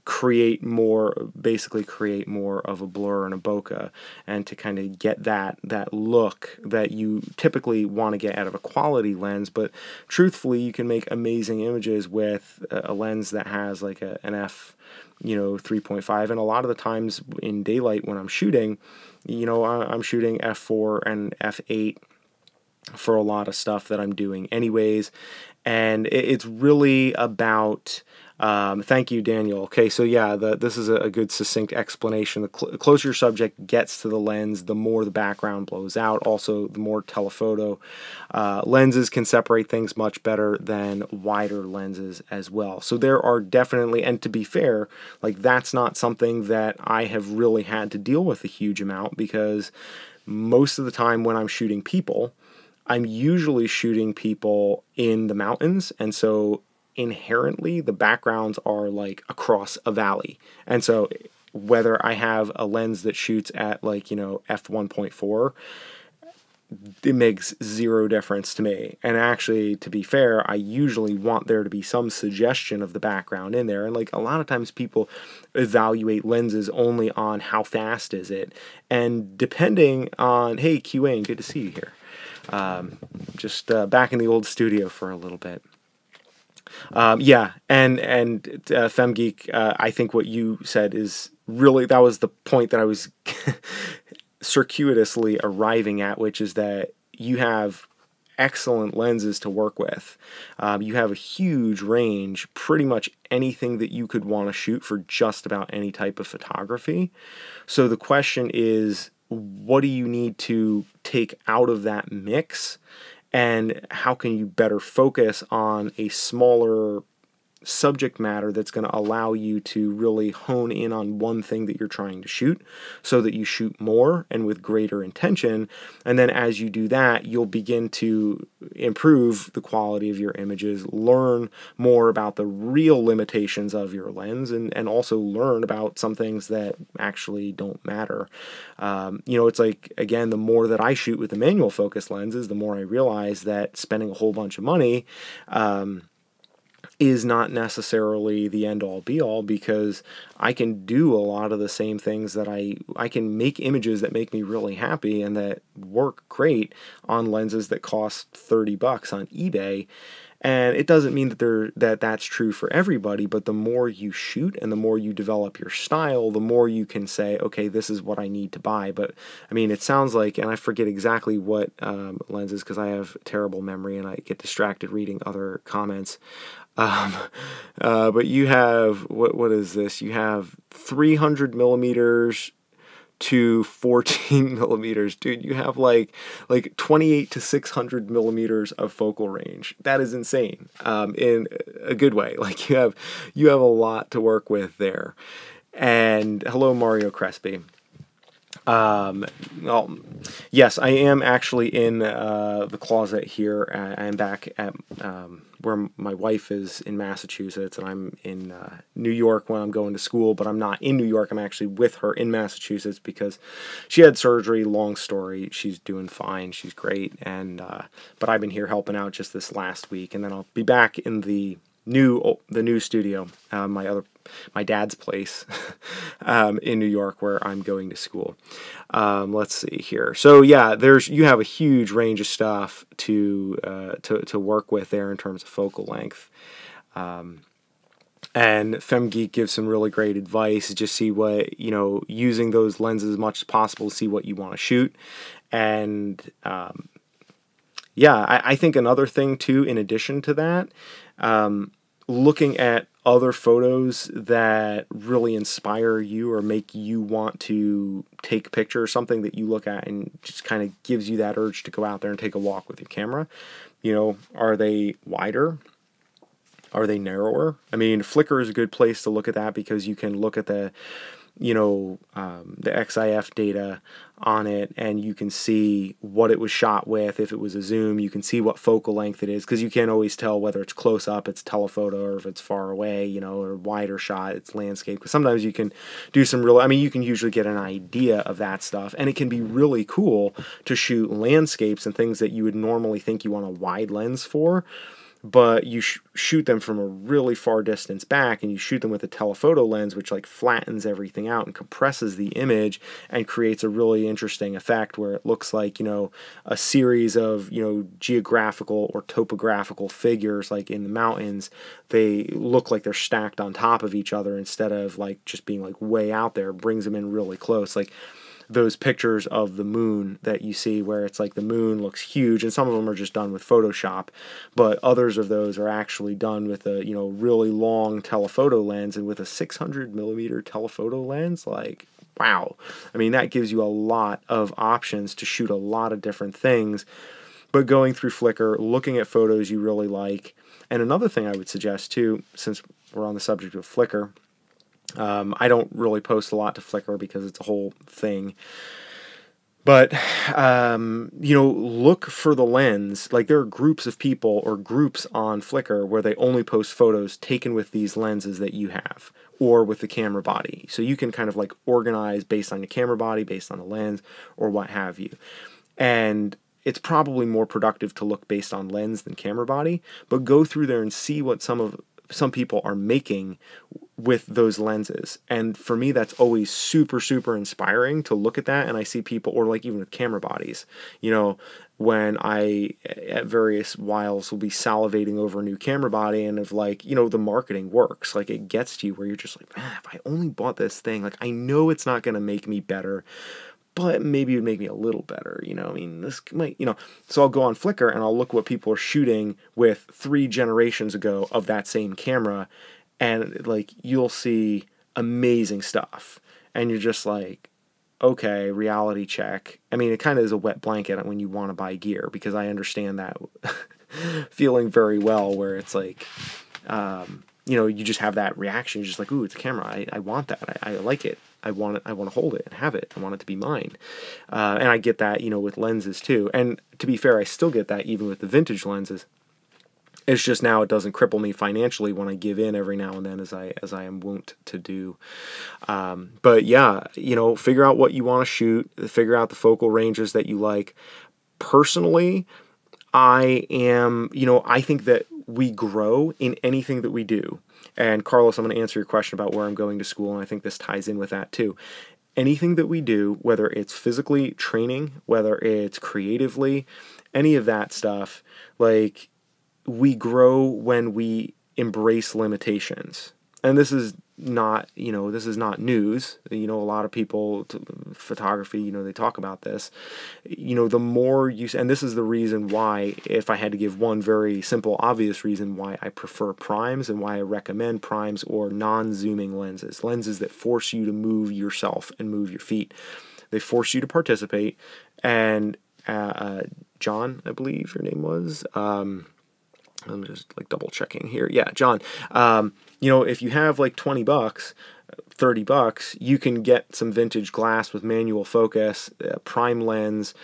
create more of a blur and a bokeh, and to kind of get that look that you typically want to get out of a quality lens. But truthfully, you can make amazing images with a lens that has like an f 3.5, and a lot of the times in daylight when I'm shooting, I'm shooting f4 and f8 for a lot of stuff that I'm doing anyways, and it's really about thank you, Daniel. Okay, so yeah, this is a good succinct explanation. The closer your subject gets to the lens, the more the background blows out. Also, the more telephoto lenses can separate things much better than wider lenses as well. So there are definitely, and to be fair, like that's not something that I have really had to deal with a huge amount, because most of the time when I'm shooting people, I'm usually shooting people in the mountains, and so inherently the backgrounds are like across a valley. And so whether I have a lens that shoots at like f1.4, it makes zero difference to me. And actually, to be fair, I usually want there to be some suggestion of the background in there. And like a lot of times people evaluate lenses only on how fast is it, and depending on, hey QA, good to see you here, just back in the old studio for a little bit. And FemGeek, I think what you said is really, that was the point that I was circuitously arriving at, which is that you have excellent lenses to work with. You have a huge range, pretty much anything that you could want to shoot for just about any type of photography. So the question is, what do you need to take out of that mix? And how can you better focus on a smaller subject matter that's going to allow you to really hone in on one thing that you're trying to shoot, so that you shoot more and with greater intention. And then as you do that, you'll begin to improve the quality of your images, learn more about the real limitations of your lens, and also learn about some things that actually don't matter. It's like, again, the more that I shoot with the manual focus lenses, the more I realize that spending a whole bunch of money is not necessarily the end-all be-all, because I can do a lot of the same things that I can make images that make me really happy and that work great on lenses that cost $30 on eBay. And it doesn't mean that that's true for everybody, but the more you shoot and the more you develop your style, the more you can say, okay, this is what I need to buy. But I mean, it sounds like, and I forget exactly what lenses, because I have terrible memory and I get distracted reading other comments. But you have, what is this? You have 300 millimeters, to 14 millimeters. Dude, you have like 28 to 600 millimeters of focal range. That is insane, in a good way. Like you have a lot to work with there. And hello, Mario Crespi. Well, yes, I am actually in the closet here. I'm back at where my wife is in Massachusetts, and I'm in New York when I'm going to school, but I'm not in New York. I'm actually with her in Massachusetts because she had surgery. Long story. She's doing fine. She's great. And but I've been here helping out just this last week, and then I'll be back in the new studio, my dad's place in New York where I'm going to school. Let's see here. So yeah, you have a huge range of stuff to work with there in terms of focal length. And FemGeek gives some really great advice. Just see what, using those lenses as much as possible, see what you want to shoot. And yeah, I think another thing too, in addition to that, looking at other photos that really inspire you or make you want to take pictures, something that you look at and just kind of gives you that urge to go out there and take a walk with your camera. Are they wider? Are they narrower? I mean, Flickr is a good place to look at that because you can look at the XIF data on it, and you can see what it was shot with. If it was a zoom, you can see what focal length it is, because you can't always tell whether it's close up, it's telephoto, or if it's far away, or wider shot, it's landscape. Because sometimes you can do some you can usually get an idea of that stuff, and it can be really cool to shoot landscapes and things that you would normally think you want a wide lens for. But you shoot them from a really far distance back, and you shoot them with a telephoto lens, which like flattens everything out and compresses the image and creates a really interesting effect where it looks like, a series of, geographical or topographical figures like in the mountains. They look like they're stacked on top of each other instead of like just being like way out there. It brings them in really close. Like those pictures of the moon that you see where it's like the moon looks huge, and some of them are just done with Photoshop, but others of those are actually done with a really long telephoto lens. And with a 600 millimeter telephoto lens, like, wow, I mean, that gives you a lot of options to shoot a lot of different things. But going through Flickr, looking at photos you really like. And another thing I would suggest too, since we're on the subject of Flickr, I don't really post a lot to Flickr because it's a whole thing. But, look for the lens. Like, there are groups of people or groups on Flickr where they only post photos taken with these lenses that you have, or with the camera body. So you can kind of like organize based on your camera body, based on the lens, or what have you. And it's probably more productive to look based on lens than camera body, but go through there and see what some people are making with those lenses. And for me, that's always super, super inspiring to look at that. And I see people, or like even with camera bodies, when I, at various whiles, will be salivating over a new camera body, and of like, the marketing works. Like, it gets to you where you're just like, man, if I only bought this thing, like, I know it's not going to make me better, but maybe it would make me a little better, I mean, this might, So I'll go on Flickr and I'll look what people are shooting with 3 generations ago of that same camera, and like, you'll see amazing stuff. And you're just like, okay, reality check. I mean, it kind of is a wet blanket when you want to buy gear, because I understand that feeling very well, where it's like, you just have that reaction. You're just like, ooh, it's a camera. I want that. I like it. I want to hold it and have it. I want it to be mine. And I get that, with lenses too. And to be fair, I still get that even with the vintage lenses. It's just now it doesn't cripple me financially when I give in every now and then, as I am wont to do. But yeah, figure out what you want to shoot. Figure out the focal ranges that you like. Personally, I think that we grow in anything that we do. And Carlos, I'm going to answer your question about where I'm going to school, and I think this ties in with that too. Anything that we do, whether it's physically training, whether it's creatively, any of that stuff, like, we grow when we embrace limitations. And this is not, this is not news. A lot of people, photography, they talk about this. The more you, and this is the reason why, if I had to give one very simple, obvious reason why I prefer primes and why I recommend primes or non-zooming lenses that force you to move yourself and move your feet. They force you to participate. And John, I believe your name was, I'm just like double checking here. Yeah, John. If you have like $20, $30, you can get some vintage glass with manual focus, prime lens,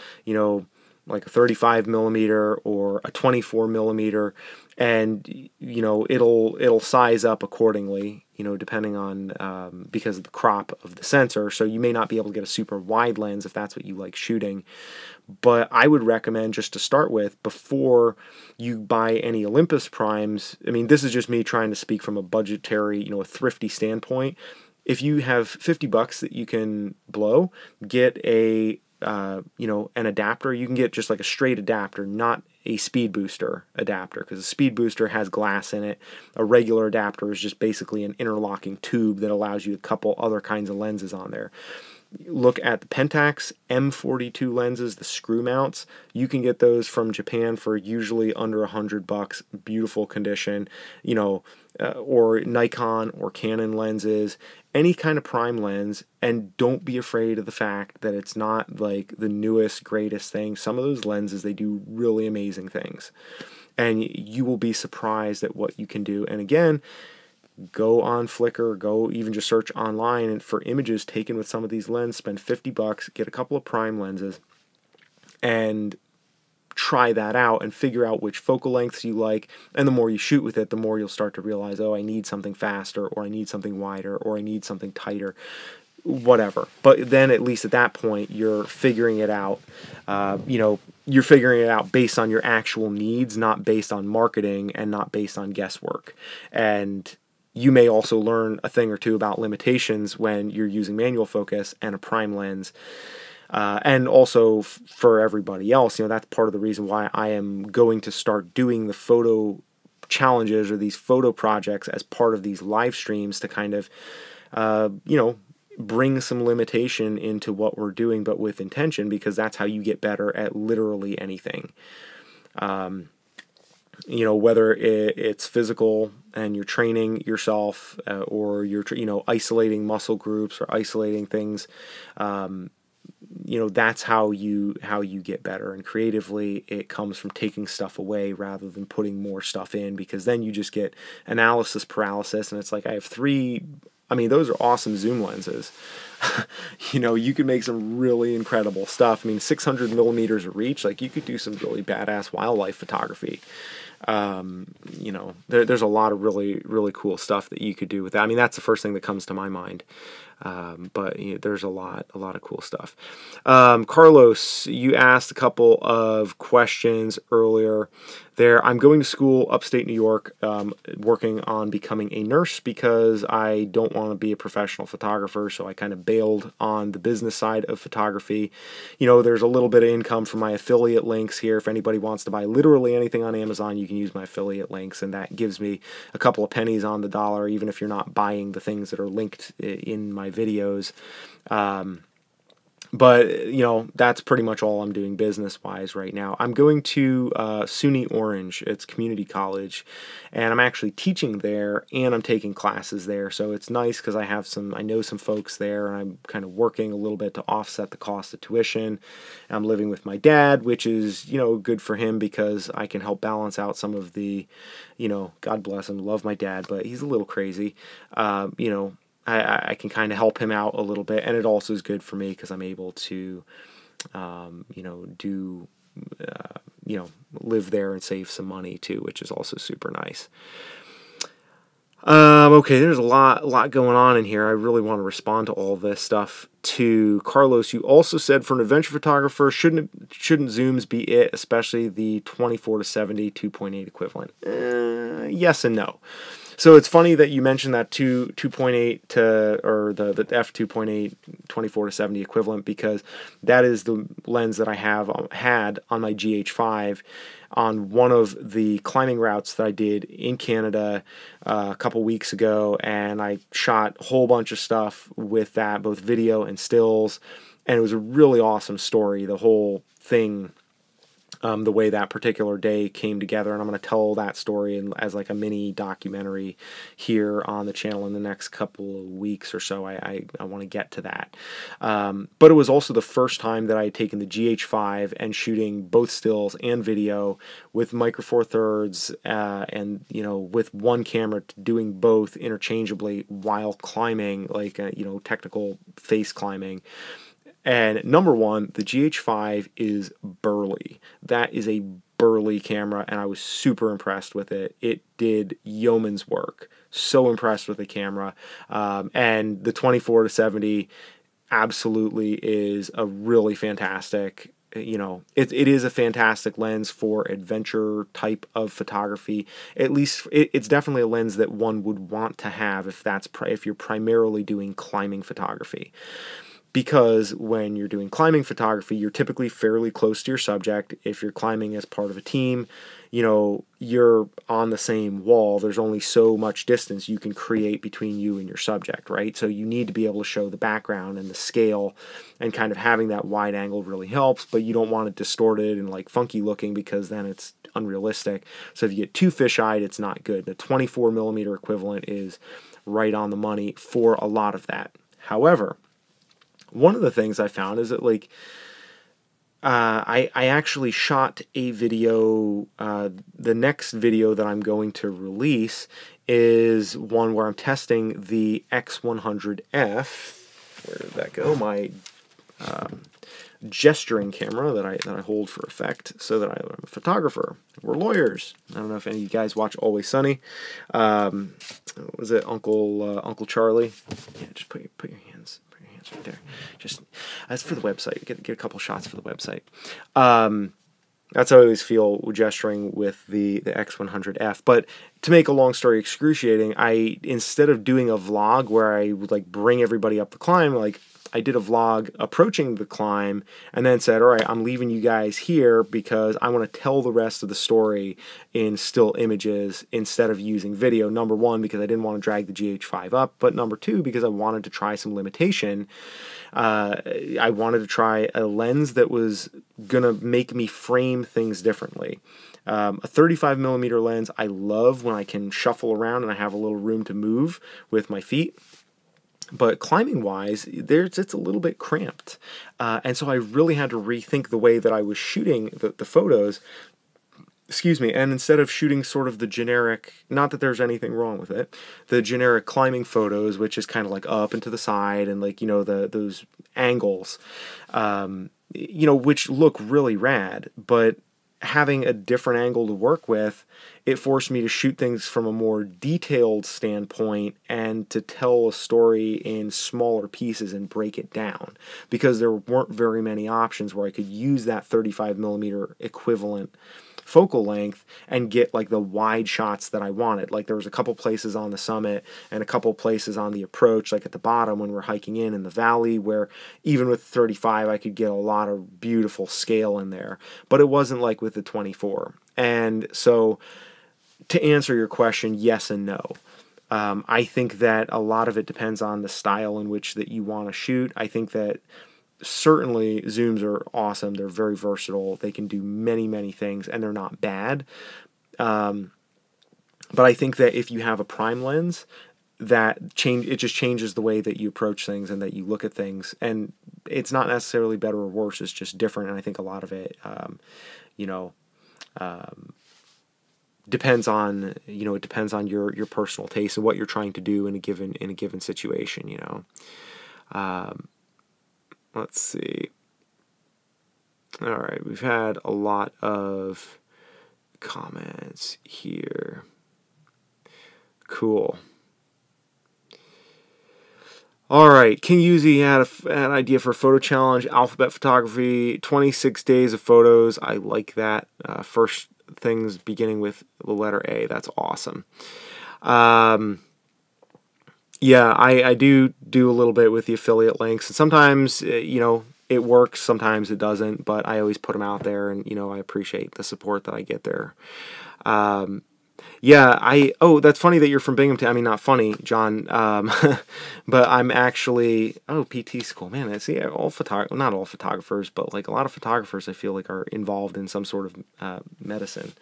like a 35 millimeter or a 24 millimeter, and it'll size up accordingly, depending on because of the crop of the sensor. So you may not be able to get a super wide lens if that's what you like shooting. But I would recommend, just to start with, before you buy any Olympus primes, I mean, this is just me trying to speak from a budgetary, a thrifty standpoint. If you have $50 that you can blow, get an adapter. You can get just like a straight adapter, not a speed booster adapter, because a speed booster has glass in it. A regular adapter is just basically an interlocking tube that allows you to couple other kinds of lenses on there. Look at the Pentax M42 lenses, the screw mounts. You can get those from Japan for usually under $100, beautiful condition, or Nikon or Canon lenses, any kind of prime lens. And don't be afraid of the fact that it's not like the newest, greatest thing. Some of those lenses, they do really amazing things, and you will be surprised at what you can do. And again, go on Flickr, go even just search online and for images taken with some of these lenses, spend $50, get a couple of prime lenses, and try that out and figure out which focal lengths you like. And the more you shoot with it, the more you'll start to realize, oh, I need something faster, or I need something wider, or I need something tighter, whatever. But then at least at that point, you're figuring it out. You're figuring it out based on your actual needs, not based on marketing and not based on guesswork. And you may also learn a thing or two about limitations when you're using manual focus and a prime lens. And also for everybody else, that's part of the reason why I am going to start doing the photo challenges or these photo projects as part of these live streams to kind of, bring some limitation into what we're doing, but with intention, because that's how you get better at literally anything. Whether it's physical and you're training yourself, or you're, isolating muscle groups or isolating things, that's how you get better. And creatively, it comes from taking stuff away rather than putting more stuff in, because then you just get analysis paralysis. And it's like, I have three, those are awesome zoom lenses. You can make some really incredible stuff. 600 millimeters of reach, like you could do some really badass wildlife photography. There's a lot of really, really cool stuff that you could do with that. That's the first thing that comes to my mind. But there's a lot of cool stuff. Carlos, you asked a couple of questions earlier there. I'm going to school upstate New York, working on becoming a nurse because I don't want to be a professional photographer, so I kind of bailed on the business side of photography. There's a little bit of income from my affiliate links here. If anybody wants to buy literally anything on Amazon, you can use my affiliate links, and that gives me a couple of pennies on the dollar, even if you're not buying the things that are linked in my videos. But, that's pretty much all I'm doing business-wise right now. I'm going to SUNY Orange. It's community college, and I'm actually teaching there, and I'm taking classes there. So it's nice because I know some folks there, and I'm kind of working a little bit to offset the cost of tuition. I'm living with my dad, which is, good for him because I can help balance out some of the, God bless him, love my dad, but he's a little crazy, I can kind of help him out a little bit, and it also is good for me because I'm able to, live there and save some money too, which is also super nice. Okay, there's a lot going on in here. I really want to respond to all this stuff. To Carlos, you also said for an adventure photographer, shouldn't zooms be it, especially the 24-70 2.8 equivalent? Yes and no. So it's funny that you mentioned that 2.8 to, or the f2.8 24-70 equivalent, because that is the lens that I had on my GH5 on one of the climbing routes that I did in Canada a couple weeks ago, and I shot a whole bunch of stuff with that, both video and stills, and it was a really awesome story, the whole thing. The way that particular day came together, and I'm going to tell that story as like a mini documentary here on the channel in the next couple of weeks or so. I want to get to that. But it was also the first time that I had taken the GH5 and shooting both stills and video with Micro Four Thirds, and with one camera, doing both interchangeably while climbing, like technical face climbing. And number one, the GH5 is burly. That is a burly camera, and I was super impressed with it. It did yeoman's work. So impressed with the camera. And the 24-70 absolutely is a really fantastic, it is a fantastic lens for adventure type of photography. At least it's definitely a lens that one would want to have if you're primarily doing climbing photography. Because when you're doing climbing photography, you're typically fairly close to your subject. If you're climbing as part of a team, you're on the same wall. There's only so much distance you can create between you and your subject, right? So you need to be able to show the background and the scale, and kind of having that wide angle really helps, but you don't want it distorted and like funky looking, because then it's unrealistic. So if you get too fish-eyed, it's not good. The 24mm equivalent is right on the money for a lot of that. However, one of the things I found is that I actually shot a video. The next video that I'm going to release is one where I'm testing the X100F. Where did that go? My gesturing camera that I hold for effect, so that I'm a photographer. We're lawyers. I don't know if any of you guys watch Always Sunny. Was it Uncle Charlie? Yeah, just put your hands right there. Just that's for the website. Get a couple shots for the website. That's how I always feel gesturing with the X100F. But to make a long story excruciating, instead of doing a vlog where I would like bring everybody up the climb, I did a vlog approaching the climb, and then said, all right, I'm leaving you guys here because I want to tell the rest of the story in still images instead of using video. Number one, because I didn't want to drag the GH5 up, but number two, because I wanted to try some limitation. I wanted to try a lens that was going to make me frame things differently. A 35mm lens, I love when I can shuffle around and I have a little room to move with my feet. But climbing-wise, it's a little bit cramped. And so I really had to rethink the way that I was shooting the photos. Excuse me. And instead of shooting sort of the generic, not that there's anything wrong with it, the generic climbing photos, which is kind of like up and to the side and like, those angles, which look really rad, but having a different angle to work with, it forced me to shoot things from a more detailed standpoint and to tell a story in smaller pieces and break it down, because there weren't very many options where I could use that 35mm equivalent focal length and get like the wide shots that I wanted. Like there was a couple places on the summit and a couple places on the approach, like at the bottom when we're hiking in the valley, where even with 35 I could get a lot of beautiful scale in there, but it wasn't like with the 24. And so to answer your question, yes and no. I think that a lot of it depends on the style in which that you want to shoot. I think that certainly zooms are awesome. They're very versatile. They can do many, many things, and they're not bad. But I think that if you have a prime lens, it just changes the way that you approach things and that you look at things. And it's not necessarily better or worse. It's just different. And I think a lot of it, depends on your personal taste and what you're trying to do in a given situation. Let's see. All right, we've had a lot of comments here. Cool. All right, King Uzi had an idea for a photo challenge, alphabet photography, 26 days of photos. I like that. First things beginning with the letter A. That's awesome. Yeah, I do a little bit with the affiliate links, and sometimes it works, sometimes it doesn't, but I always put them out there, and I appreciate the support that I get there. Yeah, that's funny that you're from Binghamton. I mean, not funny, John, but I'm actually, PT school, man. I see not all photographers, but like a lot of photographers, I feel like are involved in some sort of medicine.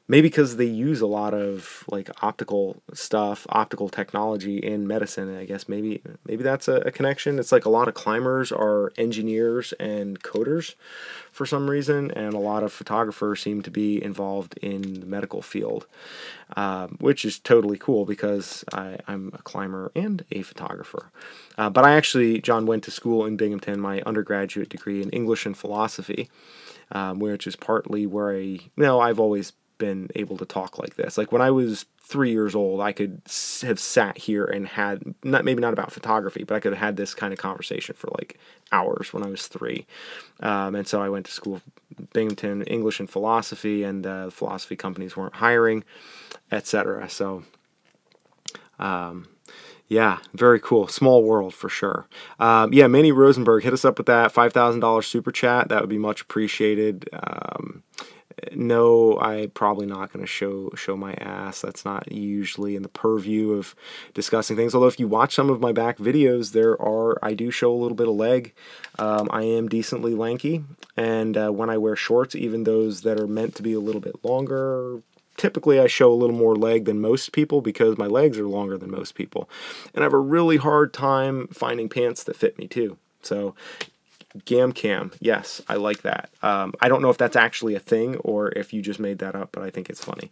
Maybe because they use a lot of like optical stuff, optical technology in medicine. And I guess maybe that's a connection. It's like a lot of climbers are engineers and coders for some reason, and a lot of photographers seem to be involved in the medical field, which is totally cool because I'm a climber and a photographer. But I actually, John, went to school in Binghamton, my undergraduate degree in English and philosophy, which is partly where I've always been able to talk like this. Like when I was 3 years old, I could have sat here and had maybe not about photography, but I could have had this kind of conversation for like hours when I was 3. And so I went to school, Binghamton, English and philosophy, and philosophy companies weren't hiring, etc. So, yeah, very cool. Small world for sure. Yeah, Manny Rosenberg, hit us up with that $5,000 super chat. That would be much appreciated. No, I'm probably not going to show my ass. That's not usually in the purview of discussing things. Although if you watch some of my back videos, I do show a little bit of leg. I am decently lanky, and when I wear shorts, even those that are meant to be a little bit longer, typically I show a little more leg than most people because my legs are longer than most people. And I have a really hard time finding pants that fit me too. So Gam Cam, yes, I like that. I don't know if that's actually a thing or if you just made that up, but I think it's funny.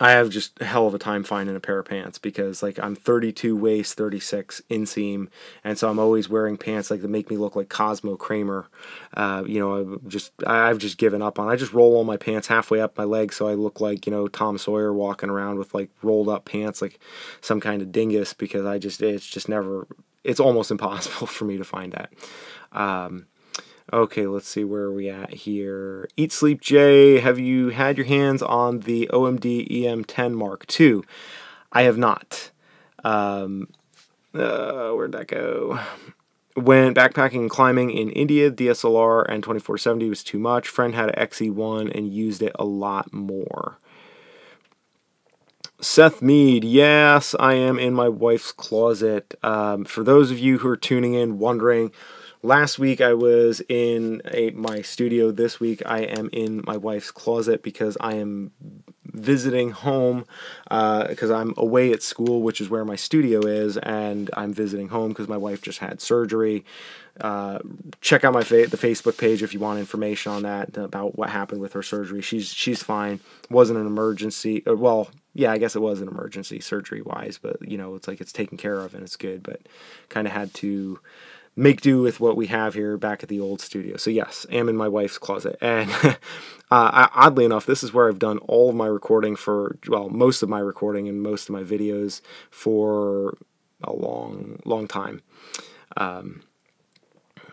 I have just a hell of a time finding a pair of pants because like I'm 32 waist, 36 inseam, and so I'm always wearing pants like that make me look like Cosmo Kramer. I've just given up on. I just roll all my pants halfway up my legs so I look like Tom Sawyer walking around with like rolled up pants like some kind of dingus because it's almost impossible for me to find that. Okay, let's see where are we at here. Eat Sleep J, have you had your hands on the OMD EM10 Mark II? I have not. Where'd that go? When backpacking and climbing in India, DSLR and 2470 was too much. Friend had an XE1 and used it a lot more. Seth Mead, yes, I am in my wife's closet. For those of you who are tuning in wondering, last week I was in my studio. This week I am in my wife's closet because I am visiting home because I'm away at school, which is where my studio is, and I'm visiting home because my wife just had surgery. Check out the Facebook page if you want information on that, about what happened with her surgery. She's fine. Wasn't an emergency. Well, yeah, I guess it was an emergency surgery-wise, but, it's like it's taken care of and it's good, but kind of had to make do with what we have here back at the old studio. So yes, I am in my wife's closet. And oddly enough, this is where I've done all of my recording most of my recording and most of my videos for a long, long time.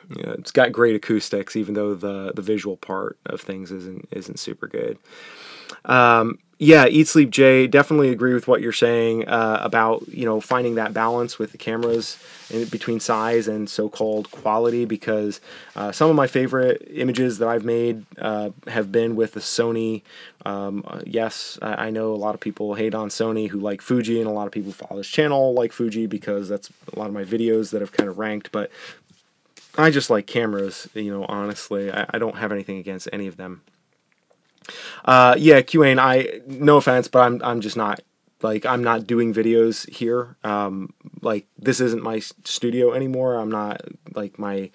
It's got great acoustics, even though the visual part of things isn't super good. Yeah, Eat Sleep Jay, definitely agree with what you're saying about finding that balance with the cameras between size and so-called quality, because some of my favorite images that I've made have been with the Sony. Yes, I know a lot of people hate on Sony who like Fuji, and a lot of people follow this channel like Fuji because that's a lot of my videos that have kind of ranked, but I just like cameras, honestly. I don't have anything against any of them. Yeah, QAnon, no offense, but I'm just not, I'm not doing videos here. This isn't my studio anymore. I'm not, my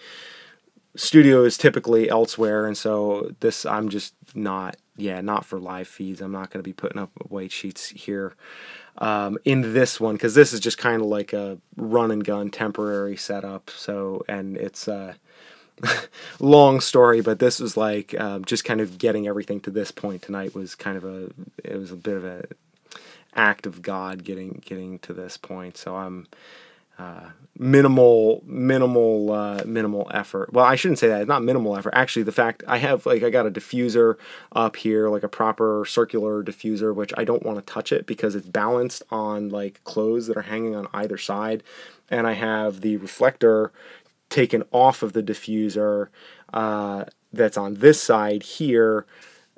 studio is typically elsewhere, and so I'm just not, not for live feeds. I'm not going to be putting up white sheets here in this one, because this is just kind of like a run and gun temporary setup. So, and it's long story, but this was just kind of getting everything to this point tonight was it was a bit of a act of God getting to this point. So minimal effort. Well, I shouldn't say that. It's not minimal effort. Actually, the fact I have, like, I got a diffuser up here, like a proper circular diffuser, which I don't want to touch it because it's balanced on like clothes that are hanging on either side, and I have the reflector taken off of the diffuser that's on this side here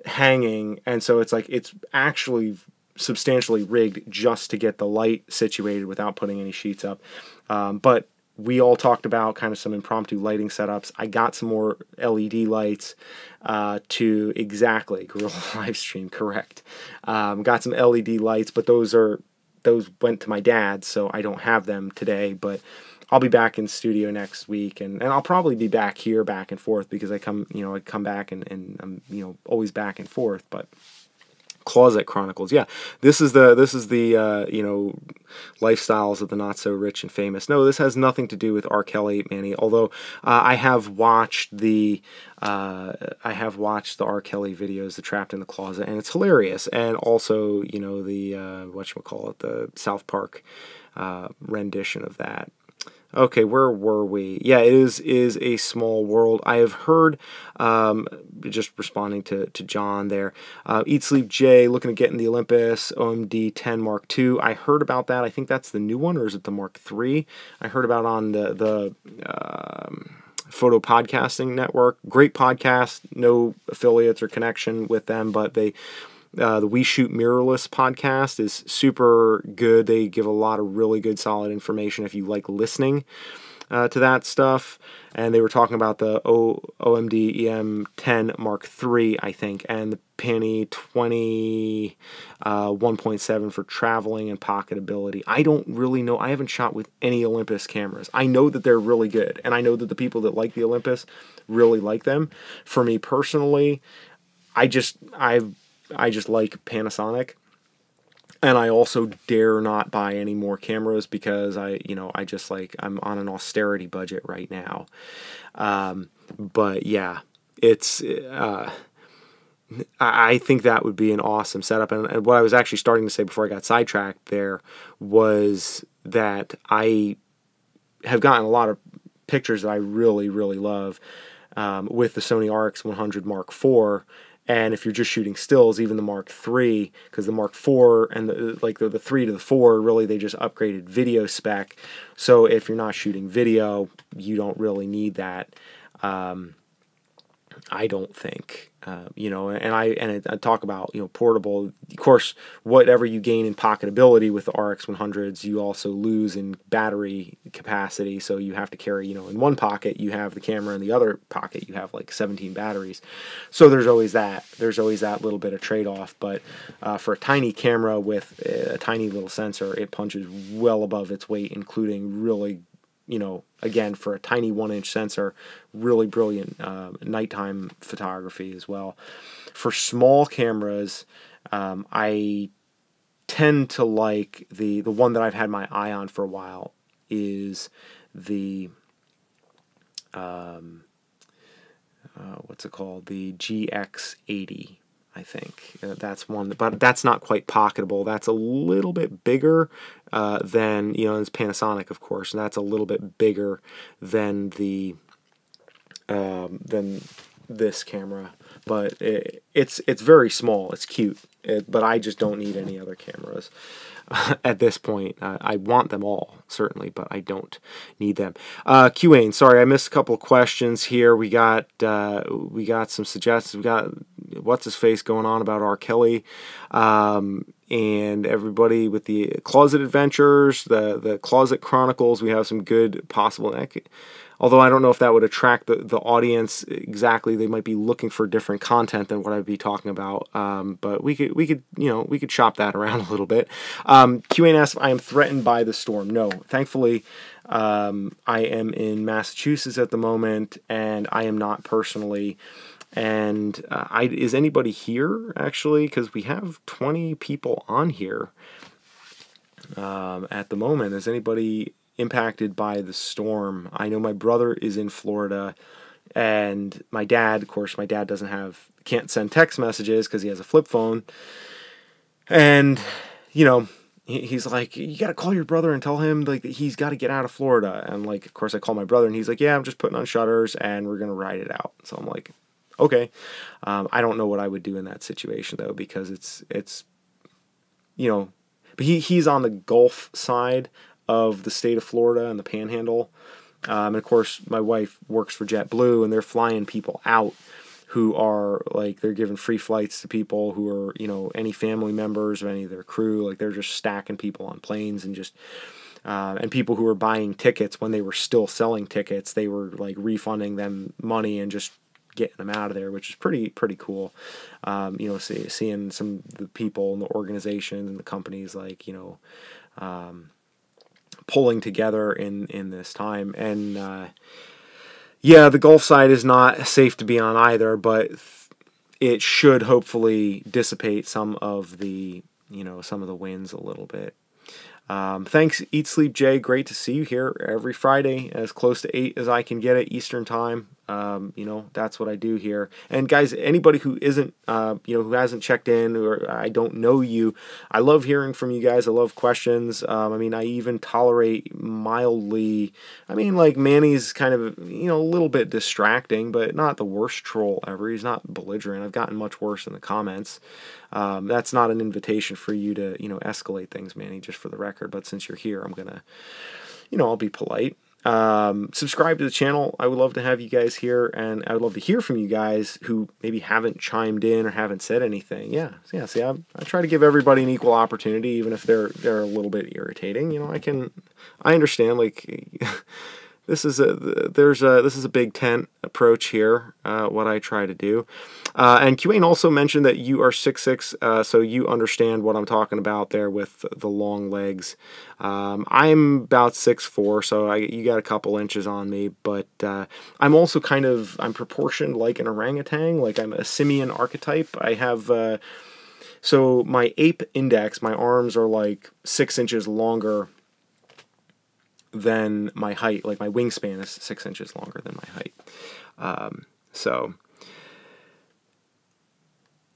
hanging, and so it's like it's actually substantially rigged just to get the light situated without putting any sheets up. But we all talked about kind of some impromptu lighting setups. I got some more LED lights to exactly Gorilla live stream, correct. Got some LED lights, but those went to my dad, so I don't have them today. But I'll be back in studio next week, and I'll probably be back here back and forth because I come back and I'm always back and forth. But Closet Chronicles, yeah, this is the lifestyles of the not so rich and famous. No, this has nothing to do with R. Kelly, Manny. Although I have watched the R. Kelly videos, the Trapped in the Closet, and it's hilarious. And also, the whatchamacallit, the South Park rendition of that. Okay, where were we? Yeah, it is a small world. I have heard, just responding to John there, Eat Sleep J, looking at getting the Olympus OMD 10 Mark II. I heard about that. I think that's the new one, or is it the Mark III? I heard about it on the Photo Podcasting Network. Great podcast, no affiliates or connection with them, but the We Shoot Mirrorless podcast is super good. They give a lot of really good, solid information if you like listening to that stuff. And they were talking about the OMD EM10 Mark III, I think, and the Penny 20 1.7 for traveling and pocketability. I don't really know. I haven't shot with any Olympus cameras. I know that they're really good, and I know that the people that like the Olympus really like them. For me personally, I just like Panasonic, and I also dare not buy any more cameras because I'm on an austerity budget right now. But yeah, it's I think that would be an awesome setup. And what I was actually starting to say before I got sidetracked there was that I have gotten a lot of pictures that I really, really love with the Sony RX100 Mark IV. And if you're just shooting stills, even the Mark III, because the Mark IV and the 3 to the 4, really they just upgraded video spec. So if you're not shooting video, you don't really need that. I don't think, and I talk about, portable. Of course, whatever you gain in pocketability with the RX100s, you also lose in battery capacity. So you have to carry, in one pocket you have the camera, in the other pocket you have like 17 batteries. So there's always that little bit of trade-off. But for a tiny camera with a tiny little sensor, it punches well above its weight, including really, again, for a tiny 1-inch sensor, really brilliant nighttime photography as well. For small cameras, I tend to like the one that I've had my eye on for a while is the what's it called? The GX80. I think that's one, but that's not quite pocketable. That's a little bit bigger than, it's Panasonic, of course, and that's a little bit bigger than than this camera. But it's very small. It's cute, but I just don't need any other cameras at this point. I want them all, certainly, but I don't need them. QAnon, sorry, I missed a couple of questions here. We got some suggestions. We got what's his face going on about R. Kelly, and everybody with the Closet Adventures, the Closet Chronicles. We have some good possible. Although I don't know if that would attract the audience exactly. They might be looking for different content than what I'd be talking about. But we could shop that around a little bit. QA asks if I am threatened by the storm. No, thankfully, I am in Massachusetts at the moment, and I am not personally. And is anybody here actually? Because we have 20 people on here at the moment. Is anybody impacted by the storm? I know my brother is in Florida, and my dad, of course, can't send text messages because he has a flip phone. And, he's like, you got to call your brother and tell him like that he's got to get out of Florida. And like, of course, I call my brother, and he's like, yeah, I'm just putting on shutters, and we're gonna ride it out. So I'm like, okay. I don't know what I would do in that situation though, because it's you know, but he's on the Gulf side of the state of Florida and the Panhandle. And of course, my wife works for JetBlue, and they're flying people out who are like, they're giving free flights to people who are, you know, any family members of any of their crew. Like, they're just stacking people on planes, and just and people who were buying tickets when they were still selling tickets, they were like refunding them money and just getting them out of there, which is pretty cool. You know, seeing some of the people and the organizations and the companies, like, you know, pulling together in this time. And yeah, the Gulf side is not safe to be on either, but it should hopefully dissipate some of the, you know, some of the winds a little bit. Thanks, Eat Sleep Jay. Great to see you here every Friday, as close to 8 as I can get it Eastern time. You know, that's what I do here. And guys, anybody who isn't, you know, who hasn't checked in, or I don't know you, I love hearing from you guys. I love questions. I mean, I even tolerate mildly, I mean, like, Manny's kind of, you know, a little bit distracting, but not the worst troll ever. He's not belligerent. I've gotten much worse in the comments. That's not an invitation for you to, you know, escalate things, Manny, just for the record. But since you're here, I'm gonna, you know, I'll be polite. Subscribe to the channel. I would love to have you guys here, and I would love to hear from you guys who maybe haven't chimed in or haven't said anything. Yeah. See, I try to give everybody an equal opportunity, even if they're a little bit irritating. You know, I understand, like, this is a big tent approach here, what I try to do. And QAnon also mentioned that you are 6'6", so you understand what I'm talking about there with the long legs. I'm about 6'4", so you got a couple inches on me, but I'm also I'm proportioned like an orangutan, like I'm a simian archetype. I have, so my ape index, my arms are like 6 inches longer than my height. Like, my wingspan is 6 inches longer than my height. So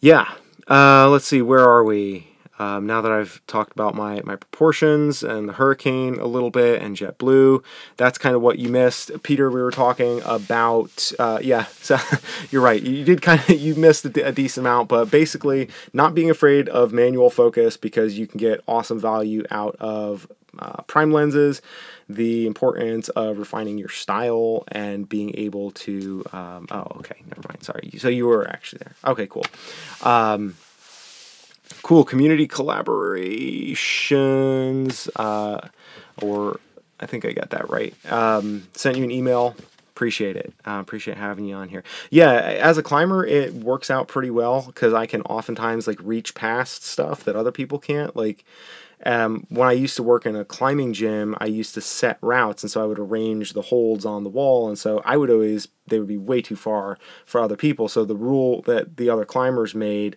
yeah, let's see, where are we? Now that I've talked about my proportions and the hurricane a little bit and JetBlue, that's kind of what you missed. Peter, we were talking about, yeah, so you're right. You did you missed a decent amount, but basically not being afraid of manual focus, because you can get awesome value out of prime lenses, the importance of refining your style, and being able to, oh, okay, never mind, sorry. So you were actually there. Okay, cool. Cool, community collaborations, or I think I got that right. Sent you an email. Appreciate it. Appreciate having you on here. Yeah, as a climber, it works out pretty well, because I can oftentimes, like, reach past stuff that other people can't. Like, when I used to work in a climbing gym, I used to set routes, and so I would arrange the holds on the wall, and so they would be way too far for other people. So the rule that the other climbers made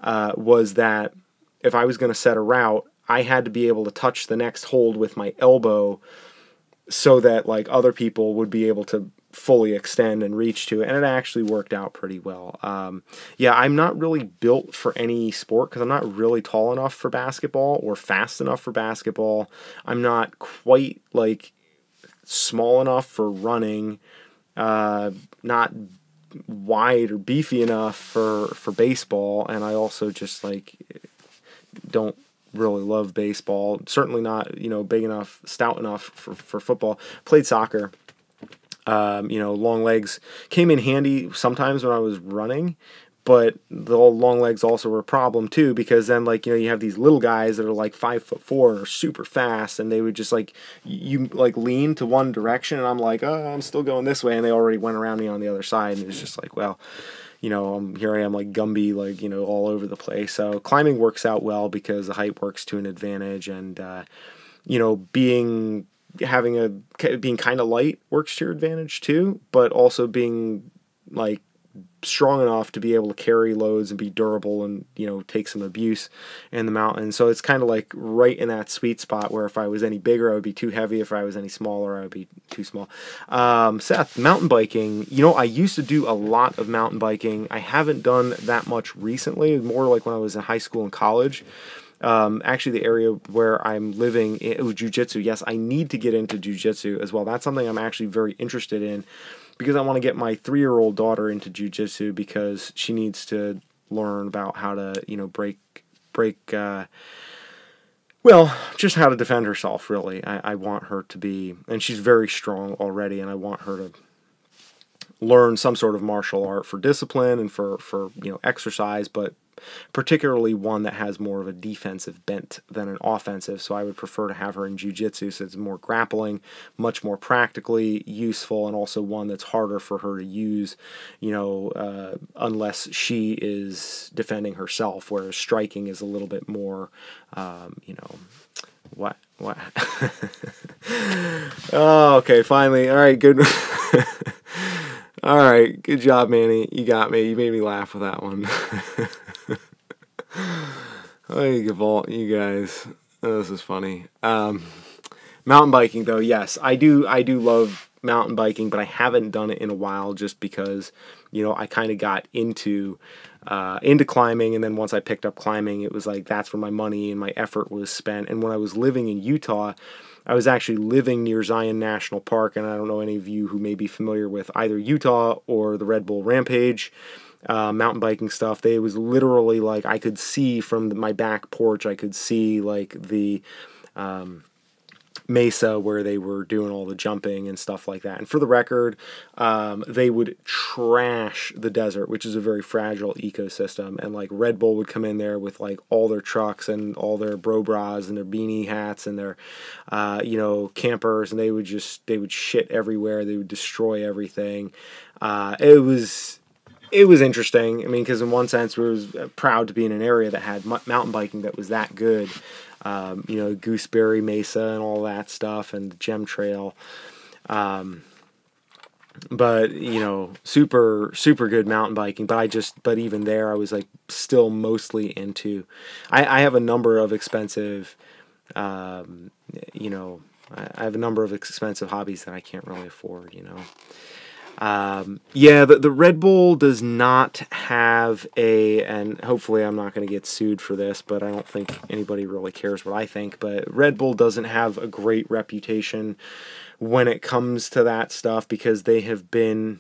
was that if I was going to set a route, I had to be able to touch the next hold with my elbow, so that, like, other people would be able to fully extend and reach to it, and it actually worked out pretty well. Yeah, I'm not really built for any sport, because I'm not really tall enough for basketball or fast enough for basketball. I'm not quite, like, small enough for running, not wide or beefy enough for baseball, and I also just, like, don't really love baseball. Certainly not, you know, big enough, stout enough for football. Played soccer. You know, long legs came in handy sometimes when I was running, but the long legs also were a problem too, because then, like, you know, you have these little guys that are like 5'4" and are super fast, and they would just, like, you like lean to one direction, and I'm like, oh, I'm still going this way, and they already went around me on the other side, and it was just like, well, you know, here I am, like, Gumby, like, you know, all over the place. So climbing works out well, because the height works to an advantage, and you know, being kind of light works to your advantage too, but also being, like, strong enough to be able to carry loads and be durable and, you know, take some abuse in the mountains. So it's kind of like right in that sweet spot where if I was any bigger, I would be too heavy. If I was any smaller, I would be too small. Seth, mountain biking. You know, I used to do a lot of mountain biking. I haven't done that much recently, more like when I was in high school and college. Actually, the area where I'm living, jiu-jitsu. Yes, I need to get into jiu-jitsu as well. That's something I'm actually very interested in because I want to get my 3-year-old daughter into jiu-jitsu because she needs to learn about how to, well, just how to defend herself, really. I want her to be, and she's very strong already, and I want her to learn some sort of martial art for discipline and for exercise, but particularly one that has more of a defensive bent than an offensive. So I would prefer to have her in jiu-jitsu, so it's more grappling, much more practically useful, and also one that's harder for her to use, unless she is defending herself, whereas striking is a little bit more, what? Oh, okay, finally. All right, good. All right, good job, Manny. You got me. You made me laugh with that one. You guys. Oh, this is funny. Mountain biking, though, yes, I do love mountain biking, but I haven't done it in a while just because, I kind of got into climbing, and then once I picked up climbing, it was like that's where my money and my effort was spent. And when I was living in Utah, I was actually living near Zion National Park, and I don't know any of you who may be familiar with either Utah or the Red Bull Rampage mountain biking stuff. They was literally like I could see from my back porch, I could see like the mesa where they were doing all the jumping and stuff like that. And for the record, they would trash the desert, which is a very fragile ecosystem. And like Red Bull would come in there with like all their trucks and all their bro bras and their beanie hats and their, campers, and they would shit everywhere. They would destroy everything. It was interesting. I mean, because in one sense, we was proud to be in an area that had mountain biking that was that good. Gooseberry Mesa and all that stuff, and the Gem Trail. But, super, super good mountain biking. But even there, I was like still mostly into, I have a number of expensive, I have a number of expensive hobbies that I can't really afford, the Red Bull does not have and hopefully I'm not going to get sued for this, but I don't think anybody really cares what I think, but Red Bull doesn't have a great reputation when it comes to that stuff because they have been,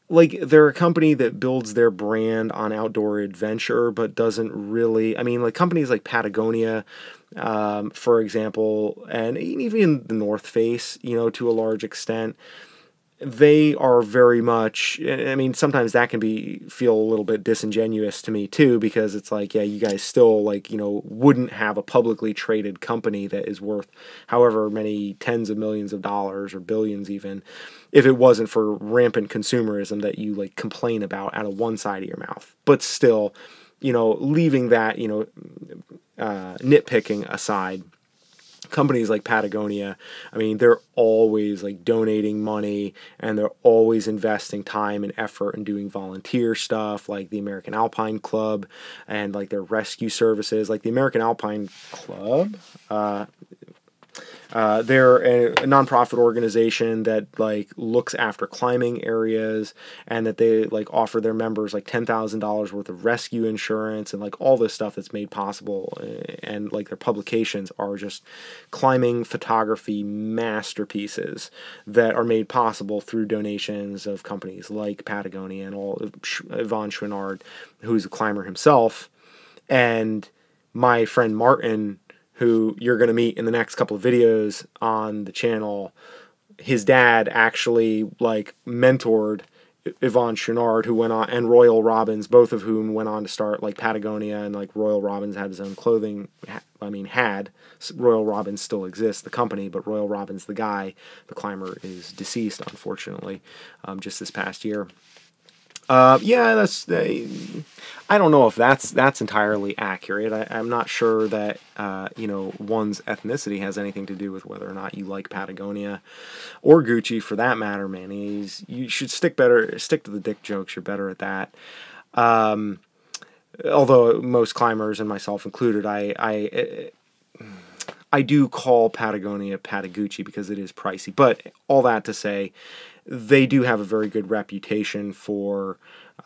like, they're a company that builds their brand on outdoor adventure, but doesn't really, like companies like Patagonia, for example, and even the North Face, to a large extent, they are very much, sometimes that can feel a little bit disingenuous to me too, because it's like, yeah, you guys still wouldn't have a publicly traded company that is worth however many tens of millions of dollars or billions even, if it wasn't for rampant consumerism that you complain about out of one side of your mouth. But still, leaving that, nitpicking aside, companies like Patagonia, they're always donating money, and they're always investing time and effort and doing volunteer stuff, like the American Alpine Club and their rescue services. Like the American Alpine Club, they're a nonprofit organization that looks after climbing areas, and that they offer their members $10,000 worth of rescue insurance and all this stuff that's made possible. And their publications are just climbing photography masterpieces that are made possible through donations of companies like Patagonia and all. Yvon Chouinard, who's a climber himself, and my friend Martin, who you're going to meet in the next couple of videos on the channel. His dad actually mentored Yvon Chouinard, who went on, and Royal Robbins, both of whom went on to start Patagonia, and Royal Robbins had his own clothing. Royal Robbins still exists, the company, but Royal Robbins, the guy, the climber, is deceased, unfortunately, just this past year. That's, I don't know if that's entirely accurate. I'm not sure that, one's ethnicity has anything to do with whether or not you like Patagonia or Gucci, for that matter, man. You should stick to the dick jokes. You're better at that. Although most climbers, and myself included, I do call Patagonia Patagucci because it is pricey. But all that to say, they do have a very good reputation for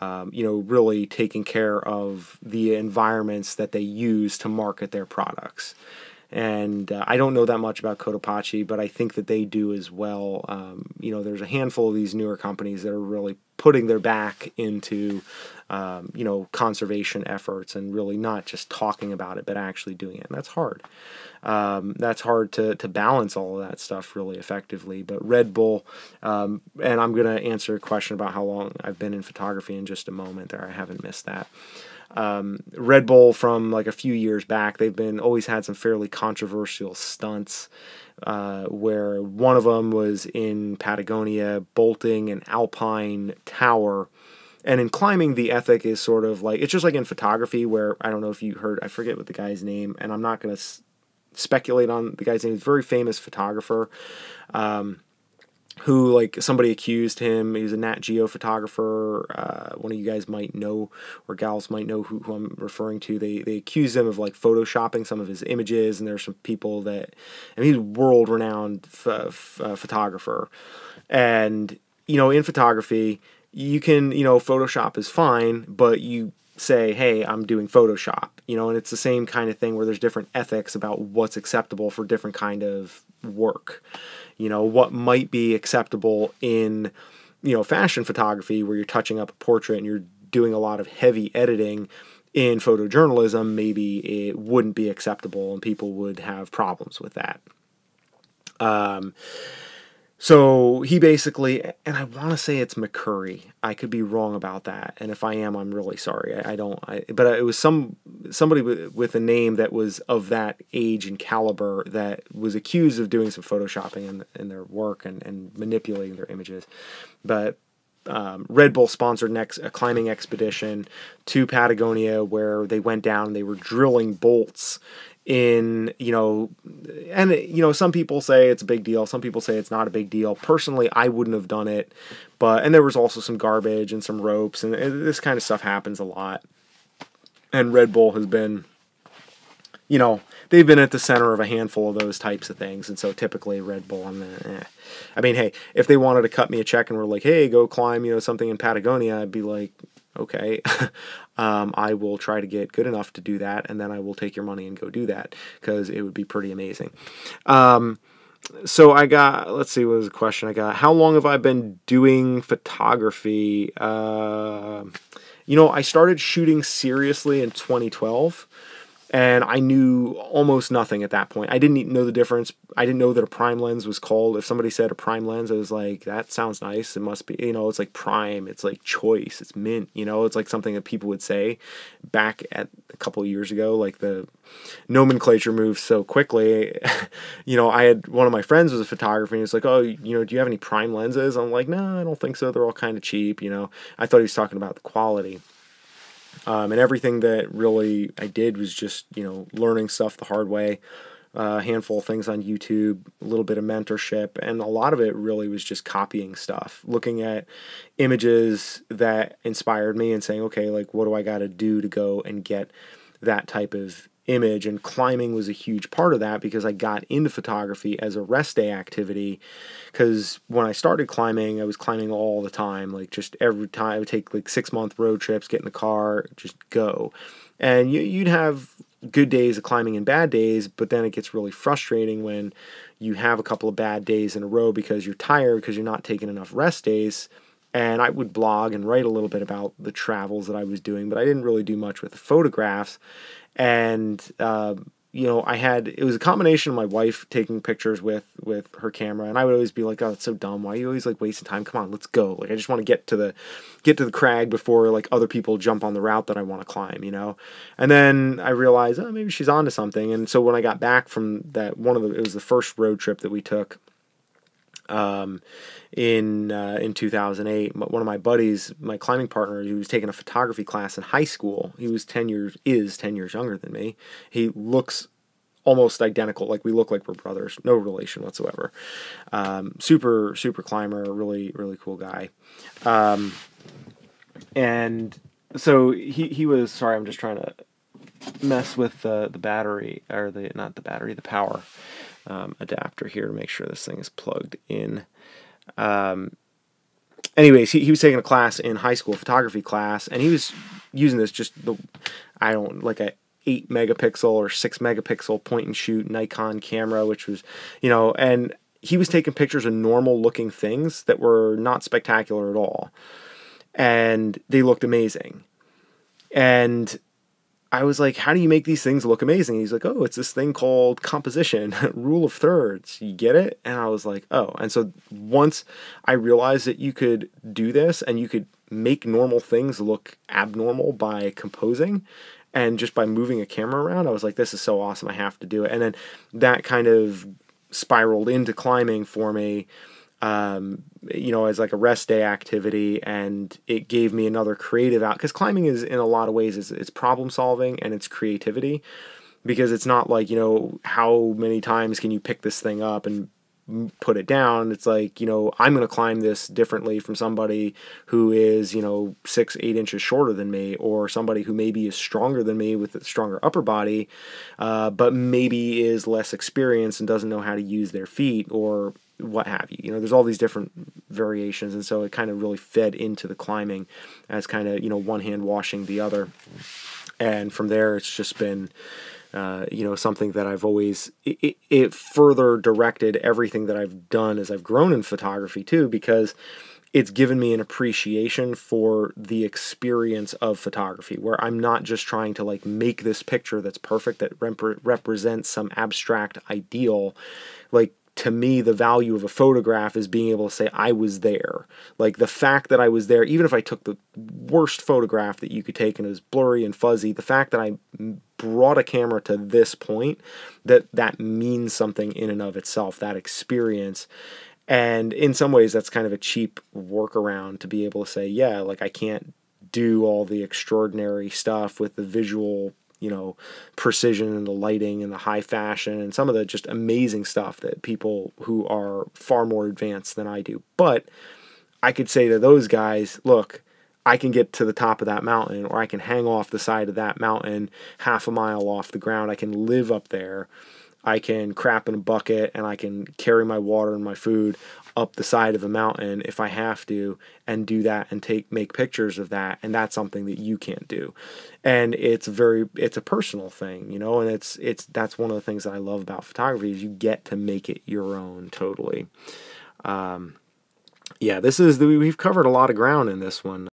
really taking care of the environments that they use to market their products. And I don't know that much about Cotopaxi, but I think that they do as well. There's a handful of these newer companies that are really putting their back into, conservation efforts, and really not just talking about it, but actually doing it. And that's hard. That's hard to balance all of that stuff really effectively. But Red Bull, and I'm going to answer a question about how long I've been in photography in just a moment there. I haven't missed that. Red Bull, from like a few years back, they've always had some fairly controversial stunts, where one of them was in Patagonia, bolting an alpine tower. And in climbing, the ethic is sort of like, it's just like in photography, where, I don't know if you heard, I forget what the guy's name, and I'm not going to speculate on the guy's name. He's a very famous photographer, who, like, somebody accused him. He was a Nat Geo photographer. One of you guys might know, or gals might know who I'm referring to. They accused him of, like, photoshopping some of his images, and there's some people that, and he's a world-renowned photographer. And, in photography, you can, Photoshop is fine, but you say, hey, I'm doing Photoshop, and it's the same kind of thing where there's different ethics about what's acceptable for different kind of work. What might be acceptable in, fashion photography, where you're touching up a portrait and you're doing a lot of heavy editing. In photojournalism, maybe it wouldn't be acceptable and people would have problems with that. So he basically, and I want to say it's McCurry. I could be wrong about that, and if I am, I'm really sorry. But it was somebody with a name that was of that age and caliber that was accused of doing some photoshopping in their work and manipulating their images. But Red Bull sponsored a climbing expedition to Patagonia, where they went down and they were drilling bolts in, some people say it's a big deal, some people say it's not a big deal. Personally, I wouldn't have done it, and there was also some garbage and some ropes, and this kind of stuff happens a lot. And Red Bull has been, they've been at the center of a handful of those types of things, and so typically Red Bull, I mean, hey, if they wanted to cut me a check and were like, hey, go climb, something in Patagonia, I'd be like, okay, I will try to get good enough to do that, and then I will take your money and go do that, because it would be pretty amazing. So I got, let's see, what was the question I got? How long have I been doing photography? I started shooting seriously in 2012. And I knew almost nothing at that point. I didn't know the difference. I didn't know that a prime lens was called. If somebody said a prime lens, I was like, that sounds nice. It must be, it's like prime. It's like choice. It's mint. It's like something that people would say back at a couple of years ago. Like, the nomenclature moves so quickly. I had one of my friends was a photographer, and he was like, oh, do you have any prime lenses? I'm like, no, I don't think so. They're all kind of cheap. I thought he was talking about the quality. And everything that really I did was just, learning stuff the hard way, a handful of things on YouTube, a little bit of mentorship, and a lot of it really was just copying stuff, looking at images that inspired me and saying, okay, like, what do I got to do to go and get that type of image? And climbing was a huge part of that, because I got into photography as a rest day activity, because when I started climbing, I was climbing all the time, like, just every time. I would take like 6-month road trips, get in the car, just go. And you'd have good days of climbing and bad days, but then it gets really frustrating when you have a couple of bad days in a row because you're tired, because you're not taking enough rest days. And I would blog and write a little bit about the travels that I was doing, but I didn't really do much with the photographs. And, it was a combination of my wife taking pictures with her camera, and I would always be like, oh, it's so dumb. Why are you always like wasting time? Come on, let's go. Like, I just want to get to the crag before like other people jump on the route that I want to climb, And then I realized, oh, maybe she's onto something. And so when I got back from that, it was the first road trip that we took, in 2008, one of my buddies, my climbing partner, who was taking a photography class in high school, he was 10 years younger than me. He looks almost identical. Like, we look like we're brothers, no relation whatsoever. Super climber, really, really cool guy. And so he was, sorry, I'm just trying to mess with the battery, or the power adapter here to make sure this thing is plugged in. anyways, he was taking a class in high school, photography class, and he was using this like a 8 megapixel or 6 megapixel point and shoot Nikon camera, which was, and he was taking pictures of normal looking things that were not spectacular at all. And they looked amazing. And I was like, how do you make these things look amazing? He's like, oh, it's this thing called composition, rule of thirds. You get it? And I was like, oh. And so once I realized that you could do this and you could make normal things look abnormal by composing and just by moving a camera around, I was like, this is so awesome. I have to do it. And then that kind of spiraled into climbing for me, as like a rest day activity, and it gave me another creative out, because climbing is, in a lot of ways, it's problem solving and it's creativity, because it's not like, how many times can you pick this thing up and put it down. It's like, I'm going to climb this differently from somebody who is, 6-8 inches shorter than me, or somebody who maybe is stronger than me with a stronger upper body, but maybe is less experienced and doesn't know how to use their feet, or what have you. There's all these different variations, and so it kind of really fed into the climbing as kind of, one hand washing the other. And from there, it's just been, something that I've always, it further directed everything that I've done as I've grown in photography too, because it's given me an appreciation for the experience of photography, where I'm not just trying to like make this picture that's perfect, that represents some abstract ideal. Like, to me, the value of a photograph is being able to say, I was there. Like, the fact that I was there, even if I took the worst photograph that you could take and it was blurry and fuzzy, the fact that I brought a camera to this point, that means something in and of itself, that experience. And in some ways, that's kind of a cheap workaround to be able to say, yeah, like, I can't do all the extraordinary stuff with the visual precision and the lighting and the high fashion and some of the just amazing stuff that people who are far more advanced than I do. But I could say to those guys, look, I can get to the top of that mountain, or I can hang off the side of that mountain half a mile off the ground. I can live up there. I can crap in a bucket, and I can carry my water and my food up the side of a mountain if I have to, and do that and make pictures of that. And that's something that you can't do. And it's a personal thing, and that's one of the things that I love about photography, is you get to make it your own totally. We've covered a lot of ground in this one.